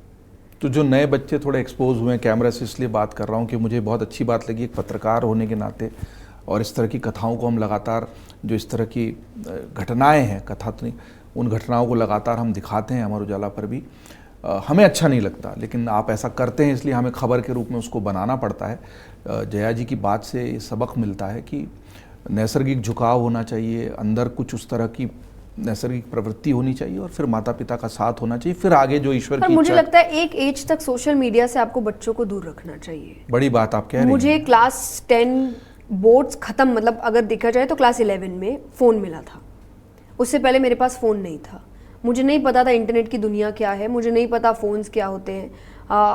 S1: तो जो नए बच्चे थोड़े एक्सपोज हुए हैं, कैमरा से इसलिए बात कर रहा हूँ कि मुझे बहुत अच्छी बात लगी एक पत्रकार होने के नाते, और इस तरह की कथाओं को हम लगातार, जो इस तरह की घटनाएं हैं, कथा तो नहीं, उन घटनाओं को लगातार हम दिखाते हैं अमर उजाला पर भी। हमें अच्छा नहीं लगता, लेकिन आप ऐसा करते हैं इसलिए हमें खबर के रूप में उसको बनाना पड़ता है। जया जी की बात से ये सबक मिलता है कि नैसर्गिक झुकाव होना चाहिए, अंदर कुछ उस तरह की नैसर्गिक प्रवृत्ति होनी चाहिए, और फिर माता पिता का साथ होना चाहिए, फिर आगे जो ईश्वर
S2: पर
S1: की
S2: मुझे
S1: इच्छा।
S2: लगता है एक एज तक सोशल मीडिया से आपको बच्चों को दूर रखना चाहिए।
S1: बड़ी बात आप कह रही हैं।
S2: मुझे क्लास 10 बोर्ड्स खत्म, मतलब अगर देखा जाए तो क्लास 11 में फ़ोन मिला था। उससे पहले मेरे पास फ़ोन नहीं था, मुझे नहीं पता था इंटरनेट की दुनिया क्या है, मुझे नहीं पता फ़ोन्स क्या होते हैं।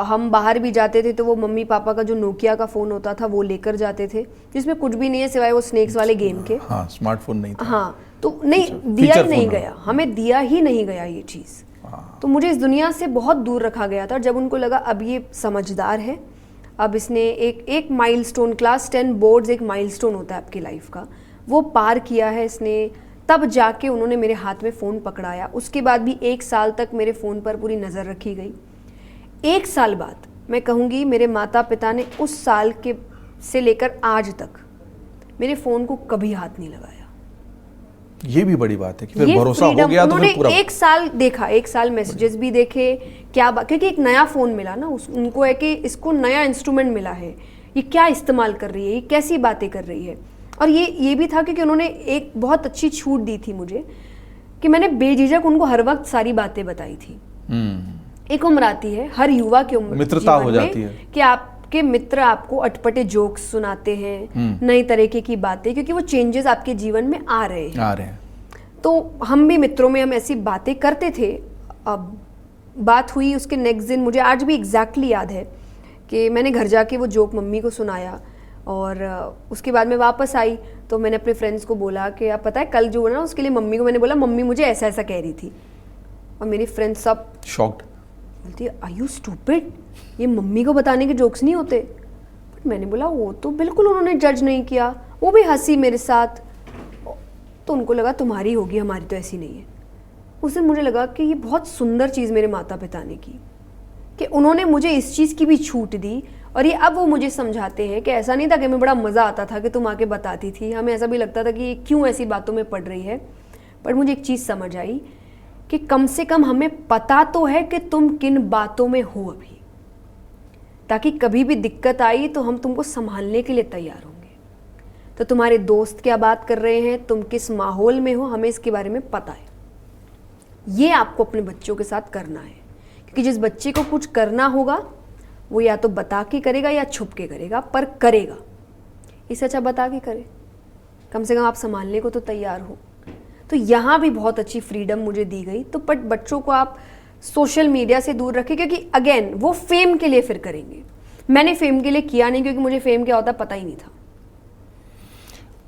S2: हम बाहर भी जाते थे तो वो मम्मी पापा का जो नोकिया का फ़ोन होता था वो लेकर जाते थे, जिसमें कुछ भी नहीं है सिवाय वो स्नेक्स वाले गेम के।
S1: हाँ, स्मार्टफोन नहीं था।
S2: हाँ, तो नहीं दिया
S1: फीचर
S2: ही नहीं
S1: फोन
S2: गया, हमें दिया ही नहीं गया ये चीज़। तो मुझे इस दुनिया से बहुत दूर रखा गया था। जब उनको लगा अब ये समझदार है, अब इसने एक माइलस्टोन, क्लास 10 बोर्ड्स एक माइलस्टोन होता है आपकी लाइफ का, वो पार किया है इसने, तब जाके उन्होंने मेरे हाथ में फ़ोन पकड़ाया। उसके बाद भी 1 साल तक मेरे फ़ोन पर पूरी नज़र रखी गई। 1 साल बाद मैं कहूँगी मेरे माता पिता ने उस साल के से लेकर आज तक मेरे फ़ोन को कभी हाथ नहीं लगाया।
S1: ये भी बड़ी बात है कि फिर
S2: ये
S1: भरोसा हो
S2: freedom,
S1: गया तो
S2: उन्होंने
S1: फिर पूरा
S2: 1 साल देखा, 1 साल मैसेजेस भी देखे, क्या बात, क्योंकि एक नया फ़ोन मिला ना, उनको है कि इसको नया इंस्ट्रूमेंट मिला है, ये क्या इस्तेमाल कर रही है, ये कैसी बातें कर रही है। और ये भी था क्योंकि उन्होंने एक बहुत अच्छी छूट दी थी मुझे कि मैंने बेझिझक उनको हर वक्त सारी बातें बताई थी। एक उम्र आती है हर युवा की उम्र,
S1: मित्रता हो जाती है
S2: कि आपके मित्र आपको अटपटे जोक्स सुनाते हैं, नई तरीके की बातें, क्योंकि वो चेंजेस आपके जीवन में आ रहे हैं। तो हम भी मित्रों में हम ऐसी बातें करते थे। अब बात हुई उसके नेक्स्ट दिन, मुझे आज भी एग्जैक्टली याद है कि मैंने घर जाके वो जोक मम्मी को सुनाया, और उसके बाद मैं वापस आई तो मैंने अपने फ्रेंड्स को बोला कि आप पता है कल जो ना, उसके लिए मम्मी को मैंने बोला मम्मी मुझे ऐसा ऐसा कह रही थी, और मेरी फ्रेंड्स सब शॉक्ड, बोलती है आर यू स्टूपिड, ये मम्मी को बताने के जोक्स नहीं होते। बट मैंने बोला वो तो बिल्कुल उन्होंने जज नहीं किया, वो भी हंसी मेरे साथ, तो उनको लगा तुम्हारी होगी, हमारी तो ऐसी नहीं है। उस दिन मुझे लगा कि ये बहुत सुंदर चीज़ मेरे माता पिता ने की कि उन्होंने मुझे इस चीज़ की भी छूट दी, और ये अब वो मुझे समझाते हैं कि ऐसा नहीं था कि हमें बड़ा मज़ा आता था कि तुम आके बताती थी, हमें ऐसा भी लगता था कि क्यों ऐसी बातों में पड़ रही है। पर मुझे एक चीज़ समझ आई कि कम से कम हमें पता तो है कि तुम किन बातों में हो अभी, ताकि कभी भी दिक्कत आई तो हम तुमको संभालने के लिए तैयार होंगे। तो तुम्हारे दोस्त क्या बात कर रहे हैं, तुम किस माहौल में हो, हमें इसके बारे में पता है। ये आपको अपने बच्चों के साथ करना है, क्योंकि जिस बच्चे को कुछ करना होगा वो या तो बता के करेगा या छुप के करेगा, पर करेगा। इससे अच्छा बता के करे, कम से कम आप संभालने को तो तैयार हो। तो यहाँ भी बहुत अच्छी फ्रीडम मुझे दी गई। तो बट बच्चों को आप सोशल मीडिया से दूर रखें, क्योंकि अगेन वो फेम के लिए फिर करेंगे। मैंने फेम के लिए किया नहीं, क्योंकि मुझे फेम क्या होता पता ही नहीं था।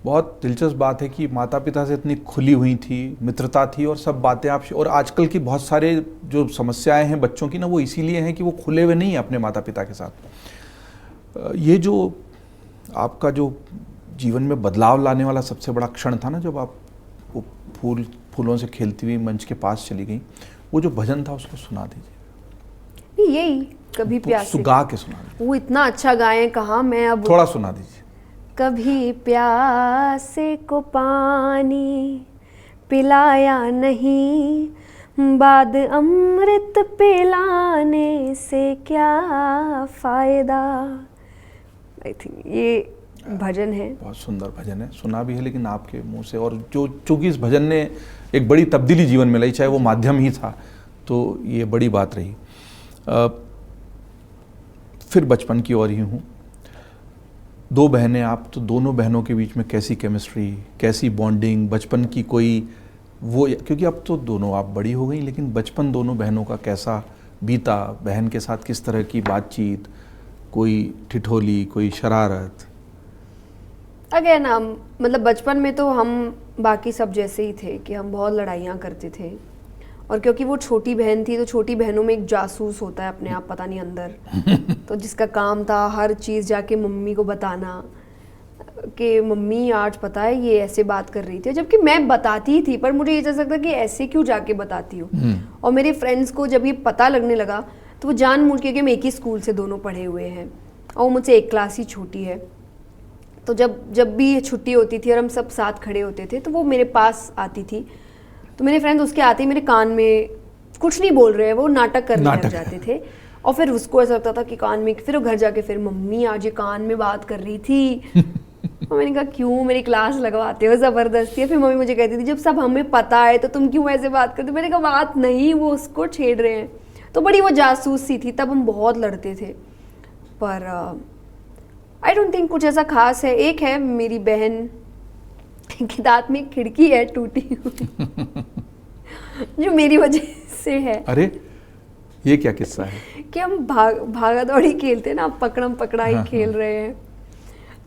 S1: बहुत दिलचस्प बात है कि माता पिता से इतनी खुली हुई थी, मित्रता थी और सब बातें आप, और आजकल की बहुत सारे जो समस्याएं हैं बच्चों की ना, वो इसीलिए हैं कि वो खुले हुए नहीं हैं अपने माता पिता के साथ। ये जो आपका जो जीवन में बदलाव लाने वाला सबसे बड़ा क्षण था ना, जब आप वो फूलों से खेलती हुई मंच के पास चली गई, वो जो भजन था उसको सुना दीजिए।
S2: यही कभी प्यासे,
S1: गा के सुना दीजिए।
S2: वो इतना अच्छा गाए, कहाँ मैं अब
S1: थोड़ा सुना दीजिए।
S2: कभी प्यासे को पानी पिलाया नहीं, बाद अमृत पिलाने से क्या फायदा। आई थिंक ये भजन है,
S1: बहुत सुंदर भजन है, सुना भी है लेकिन आपके मुंह से, और जो चूंकि इस भजन ने एक बड़ी तब्दीली जीवन में लाई, चाहे वो माध्यम ही था, तो ये बड़ी बात रही। फिर बचपन की ओर ही हूँ, 2 बहनें आप, तो दोनों बहनों के बीच में कैसी केमिस्ट्री, कैसी बॉन्डिंग, बचपन की कोई वो, क्योंकि अब तो दोनों आप बड़ी हो गई, लेकिन बचपन दोनों बहनों का कैसा बीता, बहन के साथ किस तरह की बातचीत, कोई ठिठोली, कोई शरारत?
S2: अगेन मतलब बचपन में तो हम बाकी सब जैसे ही थे कि हम बहुत लड़ाइयाँ करते थे, और क्योंकि वो छोटी बहन थी तो छोटी बहनों में एक जासूस होता है अपने आप, पता नहीं अंदर तो जिसका काम था हर चीज़ जाके मम्मी को बताना कि मम्मी आज पता है ये ऐसे बात कर रही थी, जबकि मैं बताती थी, पर मुझे ये चल सकता कि ऐसे क्यों जाके बताती हूँ। और मेरे फ्रेंड्स को जब ये पता लगने लगा तो वो जानबूझ के, कि हम एक ही स्कूल से दोनों पढ़े हुए हैं और वो मुझसे 1 क्लास ही छोटी है, तो जब भी छुट्टी होती थी और हम सब साथ खड़े होते थे तो वो मेरे पास आती थी, तो मेरे फ्रेंड्स उसके आते ही मेरे कान में कुछ नहीं बोल रहे हैं, वो नाटक करने लग जाते थे, और फिर उसको ऐसा लगता था कि कान में, फिर वो घर जाके फिर मम्मी आज ये कान में बात कर रही थी और मैंने कहा क्यों, मेरी क्लास लगवाते हो ज़बरदस्ती। फिर मम्मी मुझे कहती थी जब सब हमें पता है तो तुम क्यों ऐसे बात करते हो। मैंने कहा बात नहीं, वो उसको छेड़ रहे हैं। तो बड़ी वो जासूस सी थी, तब हम बहुत लड़ते थे। पर आई डोंट थिंक कुछ ऐसा खास है। एक है मेरी बहन के दांत में एक खिड़की है टूटी हुई जो मेरी वजह से है।
S1: अरे ये क्या किस्सा है?
S2: कि हम भागा दौड़ी खेलते हैं ना, पकड़म पकड़ाई खेल रहे हैं,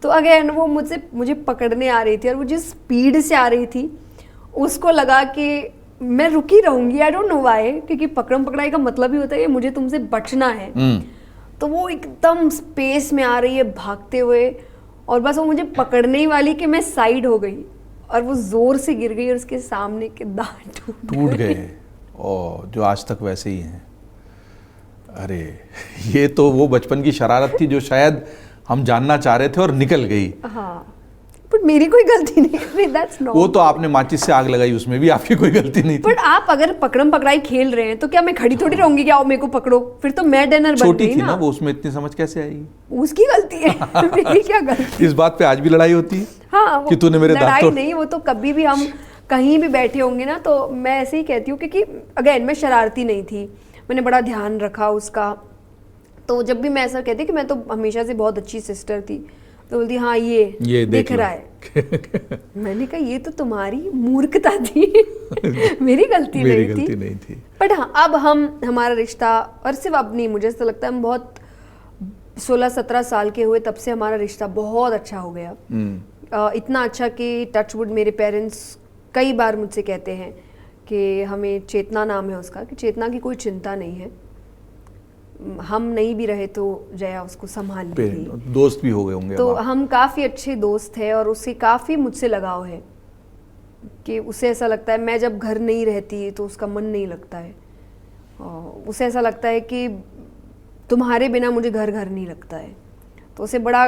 S2: तो अगेन वो मुझे पकड़ने आ रही थी और वो जिस स्पीड से आ रही थी उसको लगा कि मैं रुकी रहूंगी, आई डोंट नो व्हाई, क्योंकि पकड़म पकड़ाई का मतलब ही होता है कि मुझे तुमसे बचना है। तो वो एकदम स्पेस में आ रही है भागते हुए, और बस वो मुझे पकड़ने ही वाली कि मैं साइड हो गई और वो जोर से गिर गई और उसके सामने के दांत टूट गए
S1: और जो आज तक वैसे ही हैं। अरे ये तो वो बचपन की शरारत थी जो शायद हम जानना चाह रहे थे और निकल गई।
S2: हाँ, बट मेरी कोई गलती नहीं, दैट्स नॉट।
S1: वो तो आपने माचिस से आग लगाई, उसमें भी आपकी कोई गलती नहीं थी।
S2: बट आप अगर पकड़म पकड़ाई खेल रहे हैं तो क्या मैं खड़ी थोड़ी रहूंगी कि आओ मेरे को पकड़ो, फिर तो मैं डिनर बन
S1: छोटी
S2: गई
S1: थी ना वो, उसमें इतनी समझ कैसे आएगी?
S2: उसकी गलती है मेरी क्या गलती?
S1: इस बात पे आज भी लड़ाई होती है।
S2: हाँ,
S1: कि तूने मेरे दांत
S2: लड़ाई
S1: तोड़।
S2: नहीं, वो तो कभी भी हम कहीं भी बैठे होंगे ना तो मैं ऐसे ही कहती हूँ, क्योंकि अगेन मैं शरारती नहीं थी, मैंने बड़ा ध्यान रखा उसका। तो जब भी मैं ऐसा कहती कि मैं तो हमेशा से बहुत अच्छी सिस्टर थी, तो बोलती हाँ ये दिख रहा है मैंने कहा ये तो तुम्हारी मूर्खता थी मेरी गलती नहीं थी। बट हाँ, अब हमारा रिश्ता, और सिर्फ अब नहीं, मुझे ऐसा लगता है हम बहुत 16-17 साल के हुए तब से हमारा रिश्ता बहुत अच्छा हो गया। इतना अच्छा कि टचवुड मेरे पेरेंट्स कई बार मुझसे कहते हैं कि हमें चेतना नाम है उसका, कि चेतना की कोई चिंता नहीं है, हम नहीं भी रहे तो जया उसको संभाल लेगी।
S1: दोस्त भी हो गए होंगे
S2: तो हम काफ़ी अच्छे दोस्त हैं और उससे काफ़ी मुझसे लगाव है कि उसे ऐसा लगता है मैं जब घर नहीं रहती तो उसका मन नहीं लगता है, और उसे ऐसा लगता है कि तुम्हारे बिना मुझे घर नहीं लगता है। तो उसे बड़ा,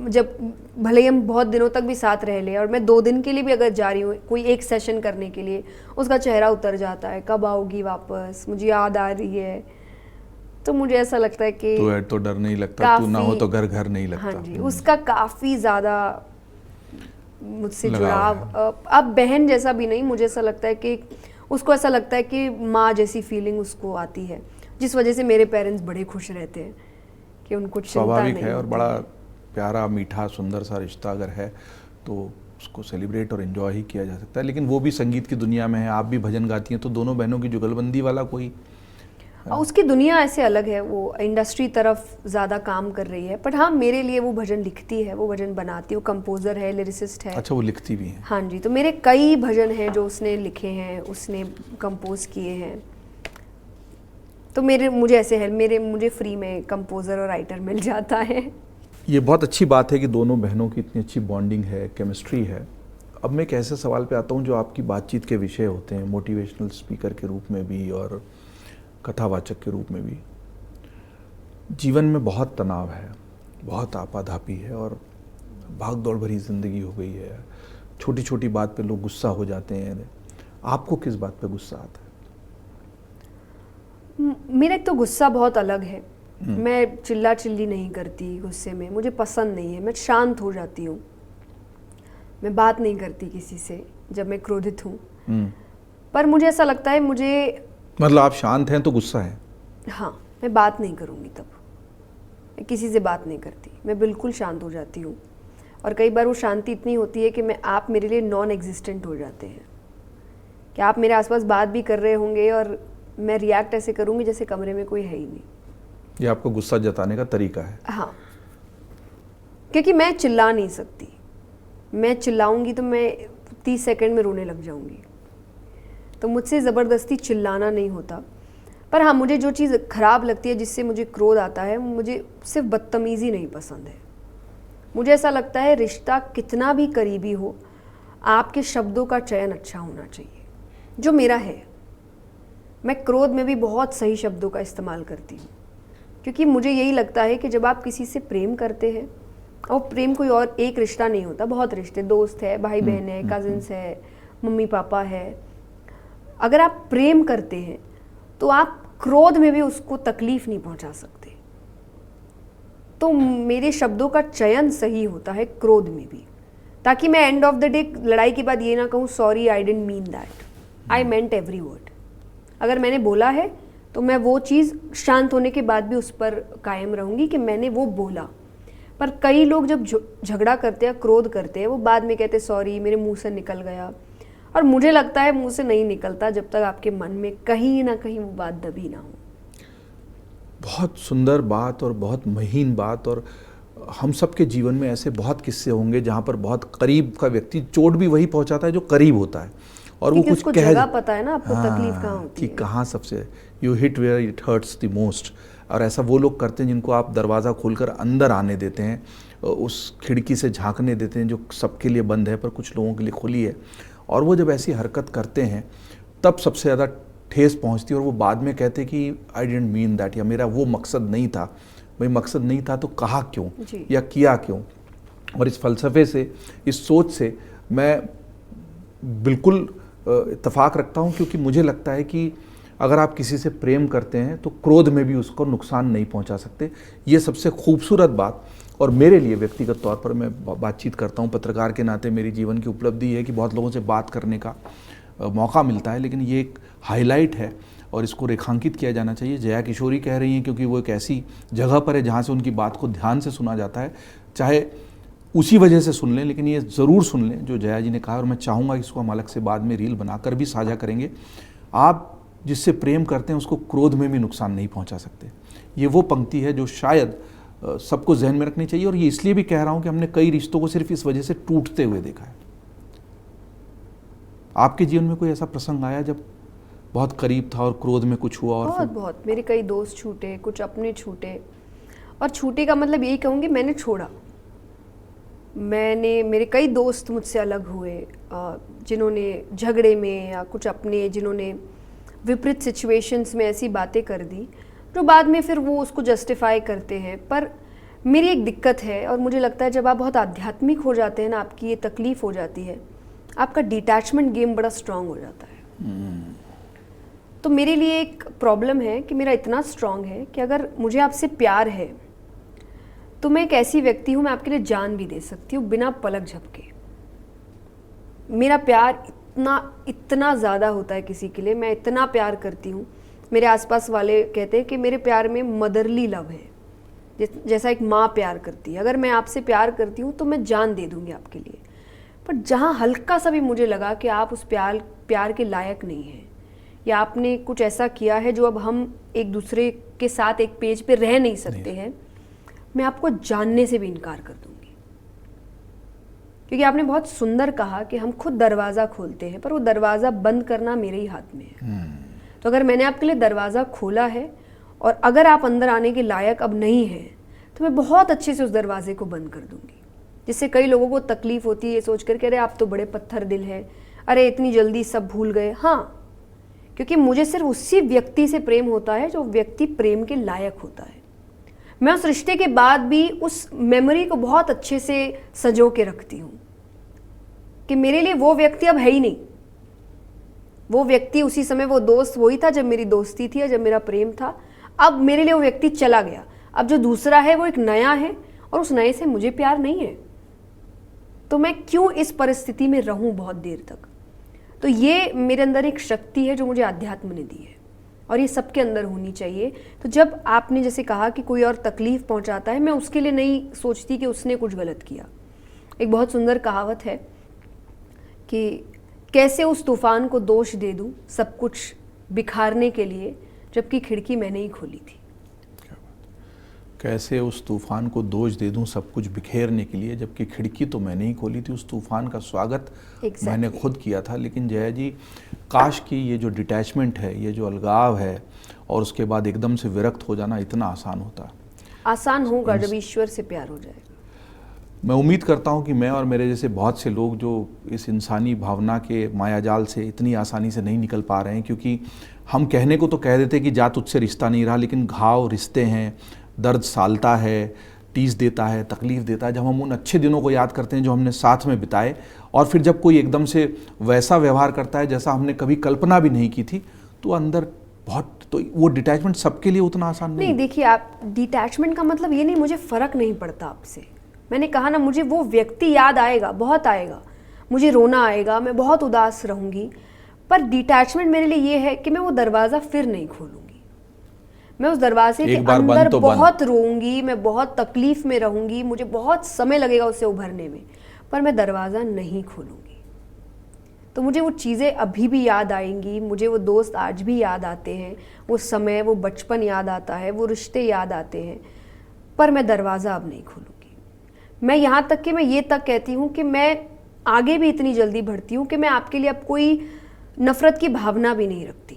S2: जब भले ही हम बहुत दिनों तक भी साथ रह ले और मैं 2 दिन के लिए भी अगर जा रही हूँ कोई एक सेशन करने के लिए, उसका चेहरा उतर जाता है, कब आओगी वापस, मुझे याद आ रही है। तो मुझे ऐसा लगता है कि
S1: तो डर नहीं लगता, तू ना हो तो घर नहीं लगता।
S2: हाँ जी, उसका काफ़ी ज़्यादा मुझसे जुड़ाव। अब बहन जैसा भी नहीं, मुझे ऐसा लगता है कि उसको ऐसा लगता है कि माँ जैसी फीलिंग उसको आती है, जिस वजह से मेरे पेरेंट्स बड़े खुश रहते हैं कि उनको चिंता नहीं।
S1: स्वाभाविक है, और बड़ा प्यारा मीठा सुंदर सा रिश्ता अगर है तो उसको सेलिब्रेट और एंजॉय ही किया जा सकता है। लेकिन वो भी संगीत की दुनिया में है, आप भी भजन गाती हैं, तो दोनों बहनों की जुगलबंदी वाला कोई
S2: और उसकी दुनिया ऐसे अलग है, वो इंडस्ट्री तरफ ज़्यादा काम कर रही है। बट हाँ, मेरे लिए वो भजन लिखती है, वो भजन बनाती है, वो कंपोज़र है, लिरिसिस्ट है।
S1: अच्छा, वो लिखती भी है?
S2: हाँ जी, तो मेरे कई भजन हैं जो उसने लिखे हैं, उसने कंपोज किए हैं। तो मुझे ऐसे है, मुझे फ्री में कंपोज़र और राइटर मिल जाता है।
S1: ये बहुत अच्छी बात है कि दोनों बहनों की इतनी अच्छी बॉन्डिंग है, केमिस्ट्री है। अब मैं एक ऐसे सवाल पे आता हूँ जो आपकी बातचीत के विषय होते हैं, मोटिवेशनल स्पीकर के रूप में भी और कथावाचक के रूप में भी। जीवन में बहुत तनाव है, बहुत आपाधापी है और भाग दौड़ भरी ज़िंदगी हो गई है। छोटी छोटी बात पे लोग गुस्सा हो जाते हैं। आपको किस बात पे गुस्सा आता है?
S2: मेरा एक तो गुस्सा बहुत अलग है। मैं चिल्ला चिल्ली नहीं करती गुस्से में, मुझे पसंद नहीं है। मैं शांत हो जाती हूँ, मैं बात नहीं करती किसी से जब मैं क्रोधित हूँ। पर मुझे ऐसा लगता है,
S1: मतलब आप शांत हैं तो गुस्सा है?
S2: हाँ, मैं बात नहीं करूँगी तब, मैं किसी से बात नहीं करती, मैं बिल्कुल शांत हो जाती हूँ। और कई बार वो शांति इतनी होती है कि आप मेरे लिए नॉन एग्जिस्टेंट हो जाते हैं, कि आप मेरे आसपास बात भी कर रहे होंगे और मैं रिएक्ट ऐसे करूँगी जैसे कमरे में कोई है ही नहीं।
S1: ये आपको गुस्सा जताने का तरीका है?
S2: हाँ, क्योंकि मैं चिल्ला नहीं सकती। मैं चिल्लाऊंगी तो मैं 30 सेकंड में रोने लग जाऊंगी, तो मुझसे ज़बरदस्ती चिल्लाना नहीं होता। पर हाँ, मुझे जो चीज़ ख़राब लगती है, जिससे मुझे क्रोध आता है, मुझे सिर्फ बदतमीज़ी नहीं पसंद है। मुझे ऐसा लगता है रिश्ता कितना भी करीबी हो, आपके शब्दों का चयन अच्छा होना चाहिए, जो मेरा है। मैं क्रोध में भी बहुत सही शब्दों का इस्तेमाल करती हूँ, क्योंकि मुझे यही लगता है कि जब आप किसी से प्रेम करते हैं, और प्रेम कोई और एक रिश्ता नहीं होता, बहुत रिश्ते, दोस्त है, भाई बहन है, कजिन्स है, मम्मी पापा है। अगर आप प्रेम करते हैं तो आप क्रोध में भी उसको तकलीफ नहीं पहुंचा सकते। तो मेरे शब्दों का चयन सही होता है क्रोध में भी, ताकि मैं एंड ऑफ द डे लड़ाई के बाद ये ना कहूँ sorry I didn't mean that, I meant every word. अगर मैंने बोला है तो मैं वो चीज़ शांत होने के बाद भी उस पर कायम रहूँगी कि मैंने वो बोला। पर कई लोग जब झगड़ा करते हैं, क्रोध करते हैं, वो बाद में कहते सॉरी मेरे मुंह से निकल गया। और मुझे लगता है मुंह से नहीं निकलता जब तक आपके मन में कहीं ना कहीं वो बात दबी ना हो।
S1: बहुत सुंदर बात और बहुत महीन बात। और हम सब के जीवन में ऐसे बहुत किस्से होंगे जहाँ पर बहुत करीब का व्यक्ति चोट भी वही पहुँचाता है जो करीब होता है, और वो कुछ कह
S2: जगह पता है ना आपको, तकलीफ कहाँ होती
S1: कि
S2: है,
S1: कहाँ सबसे you hit where it hurts the most. और ऐसा वो लोग करते हैं जिनको आप दरवाज़ा खोलकर अंदर आने देते हैं, उस खिड़की से झांकने देते हैं जो सबके लिए बंद है पर कुछ लोगों के लिए खुली है। और वो जब ऐसी हरकत करते हैं तब सबसे ज़्यादा ठेस पहुंचती है, और वो बाद में कहते हैं कि आई डिडंट मीन दैट, या मेरा वो मकसद नहीं था। भाई मकसद नहीं था तो कहा क्यों या किया क्यों? और इस फ़लसफ़े से, इस सोच से मैं बिल्कुल इत्तेफाक रखता हूँ, क्योंकि मुझे लगता है कि अगर आप किसी से प्रेम करते हैं तो क्रोध में भी उसको नुकसान नहीं पहुंचा सकते। ये सबसे खूबसूरत बात। और मेरे लिए व्यक्तिगत तौर पर, मैं बातचीत करता हूँ पत्रकार के नाते, मेरी जीवन की उपलब्धि है कि बहुत लोगों से बात करने का मौका मिलता है, लेकिन ये एक हाईलाइट है और इसको रेखांकित किया जाना चाहिए। जया किशोरी कह रही हैं क्योंकि वो एक ऐसी जगह पर है जहाँ से उनकी बात को ध्यान से सुना जाता है, चाहे उसी वजह से सुन लें, लेकिन ये ज़रूर सुन लें जो जया जी ने कहा। और मैं चाहूँगा कि इसको हम अलग से बाद में रील बनाकर भी साझा करेंगे। आप जिससे प्रेम करते हैं उसको क्रोध में भी नुकसान नहीं पहुंचा सकते। ये वो पंक्ति है जो शायद सबको जहन में रखनी चाहिए। और ये इसलिए भी कह रहा हूं कि हमने कई रिश्तों को सिर्फ इस वजह से टूटते हुए देखा है। आपके जीवन में कोई ऐसा प्रसंग आया जब बहुत करीब था और क्रोध में कुछ हुआ? और
S2: बहुत मेरे कई दोस्त छूटे, कुछ अपने छूटे। और छूटे का मतलब यही कहूँगी, मैंने छोड़ा। मेरे कई दोस्त मुझसे अलग हुए, जिन्होंने झगड़े में या कुछ अपने, जिन्होंने विपरीत सिचुएशंस में ऐसी बातें कर दी जो बाद में फिर वो उसको जस्टिफाई करते हैं। पर मेरी एक दिक्कत है, और मुझे लगता है जब आप बहुत आध्यात्मिक हो जाते हैं ना, आपकी ये तकलीफ हो जाती है, आपका डिटैचमेंट गेम बड़ा स्ट्रांग हो जाता है। तो मेरे लिए एक प्रॉब्लम है कि मेरा इतना स्ट्रांग है कि अगर मुझे आपसे प्यार है तो मैं एक ऐसी व्यक्ति हूँ, मैं आपके लिए जान भी दे सकती हूँ बिना पलक झपके। मेरा प्यार इतना ज़्यादा होता है किसी के लिए, मैं इतना प्यार करती हूँ। मेरे आसपास वाले कहते हैं कि मेरे प्यार में मदरली लव है, जैसा एक माँ प्यार करती है। अगर मैं आपसे प्यार करती हूँ तो मैं जान दे दूँगी आपके लिए। पर जहाँ हल्का सा भी मुझे लगा कि आप उस प्यार के लायक नहीं हैं, या आपने कुछ ऐसा किया है जो अब हम एक दूसरे के साथ एक पेज पे रह नहीं सकते हैं, मैं आपको जानने से भी इनकार कर दूंगी। क्योंकि आपने बहुत सुंदर कहा कि हम खुद दरवाज़ा खोलते हैं, पर वो दरवाज़ा बंद करना मेरे ही हाथ में है। तो अगर मैंने आपके लिए दरवाज़ा खोला है और अगर आप अंदर आने के लायक अब नहीं हैं, तो मैं बहुत अच्छे से उस दरवाजे को बंद कर दूंगी। जिससे कई लोगों को तकलीफ होती है ये सोच कर के अरे आप तो बड़े पत्थर दिल हैं, अरे इतनी जल्दी सब भूल गए। हाँ, क्योंकि मुझे सिर्फ उसी व्यक्ति से प्रेम होता है जो व्यक्ति प्रेम के लायक होता है। मैं उस रिश्ते के बाद भी उस मेमोरी को बहुत अच्छे से सजो के रखती हूँ कि मेरे लिए वो व्यक्ति अब है ही नहीं। वो व्यक्ति उसी समय, वो दोस्त वही था जब मेरी दोस्ती थी या जब मेरा प्रेम था। अब मेरे लिए वो व्यक्ति चला गया। अब जो दूसरा है वो एक नया है और उस नए से मुझे प्यार नहीं है। तो मैं क्यों इस परिस्थिति में रहूं बहुत देर तक। तो ये मेरे अंदर एक शक्ति है जो मुझे अध्यात्म ने दी है और ये सबके अंदर होनी चाहिए। तो जब आपने जैसे कहा कि कोई और तकलीफ पहुंचाता है, मैं उसके लिए नहीं सोचती कि उसने कुछ गलत किया। एक बहुत सुंदर कहावत है कि कैसे उस तूफान को दोष दे दूं सब कुछ बिखारने के लिए, जबकि खिड़की मैंने ही खोली थी।
S1: कैसे उस तूफान को दोष दे दूं सब कुछ बिखेरने के लिए, जबकि खिड़की तो मैंने ही खोली थी। उस तूफान का स्वागत मैंने खुद किया था। लेकिन जया जी, काश कि ये जो डिटैचमेंट है, ये जो अलगाव है और उसके बाद एकदम से विरक्त हो जाना इतना आसान होता।
S2: आसान होगा जब ईश्वर से प्यार हो जाएगा।
S1: मैं उम्मीद करता हूँ कि मैं और मेरे जैसे बहुत से लोग जो इस इंसानी भावना के मायाजाल से इतनी आसानी से नहीं निकल पा रहे हैं, क्योंकि हम कहने को तो कह देते कि जा तुझसे रिश्ता नहीं रहा, लेकिन घाव रिश्ते हैं, दर्द सालता है, टीस देता है, तकलीफ़ देता है। जब हम उन अच्छे दिनों को याद करते हैं जो हमने साथ में बिताए, और फिर जब कोई एकदम से वैसा व्यवहार करता है जैसा हमने कभी कल्पना भी नहीं की थी, तो अंदर बहुत, तो वो डिटैचमेंट सबके लिए उतना आसान नहीं।
S2: देखिए, आप डिटैचमेंट का मतलब ये नहीं मुझे फ़र्क नहीं पड़ता आपसे। मैंने कहा ना, मुझे वो व्यक्ति याद आएगा, बहुत आएगा, मुझे रोना आएगा, मैं बहुत उदास रहूँगी, पर डिटैचमेंट मेरे लिए ये है कि मैं वो दरवाज़ा फिर नहीं खोलूँगी। मैं उस दरवाजे के अंदर बहुत रोऊंगी, मैं बहुत तकलीफ में रहूंगी, मुझे बहुत समय लगेगा उससे उभरने में, पर मैं दरवाज़ा नहीं खोलूंगी। तो मुझे वो चीज़ें अभी भी याद आएंगी, मुझे वो दोस्त आज भी याद आते हैं, वो समय, वो बचपन याद आता है, वो रिश्ते याद आते हैं, पर मैं दरवाज़ा अब नहीं खोलूंगी। मैं यहाँ तक कि मैं ये तक कहती हूँ कि मैं आगे भी इतनी जल्दी बढ़ती हूँ कि मैं आपके लिए अब कोई नफ़रत की भावना भी नहीं रखती।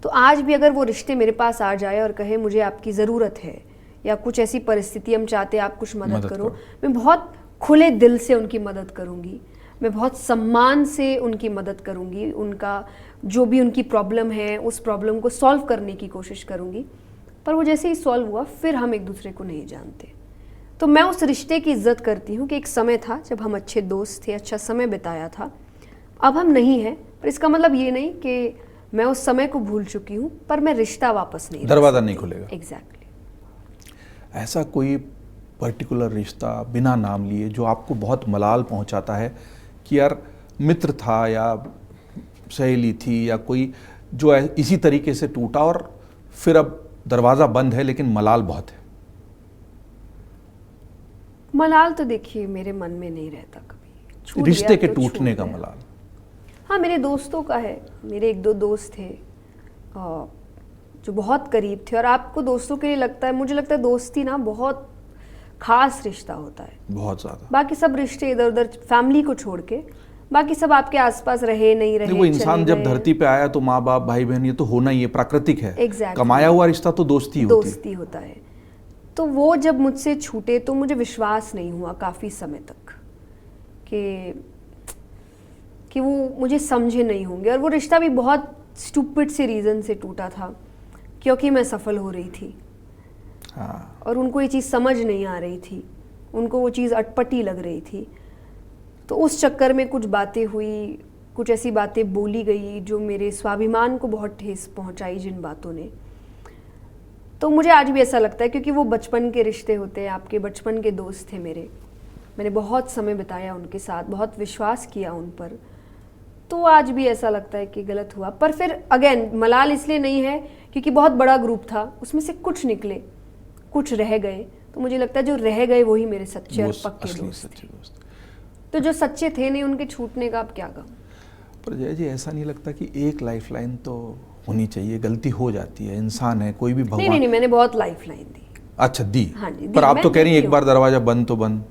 S2: तो आज भी अगर वो रिश्ते मेरे पास आ जाए और कहे मुझे आपकी ज़रूरत है या कुछ ऐसी परिस्थिति हम चाहते हैं आप कुछ मदद करो, मैं बहुत खुले दिल से उनकी मदद करूंगी, मैं बहुत सम्मान से उनकी मदद करूंगी, उनका जो भी उनकी प्रॉब्लम है उस प्रॉब्लम को सॉल्व करने की कोशिश करूंगी। पर वो जैसे ही सॉल्व हुआ फिर हम एक दूसरे को नहीं जानते। तो मैं उस रिश्ते की इज्जत करती हूँ कि एक समय था जब हम अच्छे दोस्त थे, अच्छा समय बिताया था, अब हम नहीं हैं। पर इसका मतलब ये नहीं कि मैं उस समय को भूल चुकी हूँ, पर मैं रिश्ता वापस नहीं,
S1: दरवाज़ा नहीं खुलेगा।
S2: एग्जैक्टली।
S1: ऐसा कोई पर्टिकुलर रिश्ता बिना नाम लिए जो आपको बहुत मलाल पहुंचाता है कि यार मित्र था या सहेली थी या कोई जो इसी तरीके से टूटा और फिर अब दरवाज़ा बंद है लेकिन मलाल बहुत है?
S2: मलाल तो देखिए मेरे मन में नहीं रहता कभी,
S1: रिश्ते के टूटने का मलाल।
S2: हाँ, मेरे दोस्तों का है। मेरे एक दो दोस्त थे जो बहुत करीब थे, और आपको दोस्तों के लिए लगता है, मुझे लगता है दोस्ती ना बहुत खास रिश्ता होता है,
S1: बहुत ज़्यादा।
S2: बाकी सब रिश्ते इधर उधर, फैमिली को छोड़ के बाकी सब आपके आसपास रहे नहीं रहे,
S1: वो इंसान जब धरती पे आया तो माँ बाप भाई बहन ये तो होना ही है, प्राकृतिक है।
S2: Exactly.
S1: कमाया हुआ रिश्ता तो दोस्ती
S2: होता है। तो वो जब मुझसे छूटे तो मुझे विश्वास नहीं हुआ काफ़ी समय तक कि वो मुझे समझे नहीं होंगे। और वो रिश्ता भी बहुत स्टूपिड से रीज़न से टूटा था, क्योंकि मैं सफल हो रही थी।
S1: हाँ।
S2: और उनको ये चीज़ समझ नहीं आ रही थी, उनको वो चीज़ अटपटी लग रही थी। तो उस चक्कर में कुछ बातें हुई, कुछ ऐसी बातें बोली गई जो मेरे स्वाभिमान को बहुत ठेस पहुंचाई, जिन बातों ने। तो मुझे आज भी ऐसा लगता है, क्योंकि वो बचपन के रिश्ते होते हैं, आपके बचपन के दोस्त थे मेरे, मैंने बहुत समय बिताया उनके साथ, बहुत विश्वास किया उन पर। तो आज भी ऐसा लगता है कि गलत हुआ। पर फिर अगेन मलाल इसलिए नहीं है क्योंकि बहुत बड़ा ग्रुप था, उसमें से कुछ निकले, कुछ रह गए। तो मुझे लगता है जो रह गए वही मेरे सच्चे और पक्के दोस्त थे। तो जो सच्चे थे नहीं, उनके छूटने का अब क्या गम।
S1: पर जय जी ऐसा नहीं लगता कि एक लाइफलाइन तो होनी चाहिए? गलती हो जाती है, इंसान है, कोई भी
S2: नहीं
S1: भगवान।
S2: नहीं, मैंने बहुत लाइफलाइन दी।
S1: अच्छा दी?
S2: हाँ जी, दी।
S1: पर आप
S2: मैं
S1: तो कह रही हैं
S2: देती
S1: एक बार दरवाजा बंद तो बंद।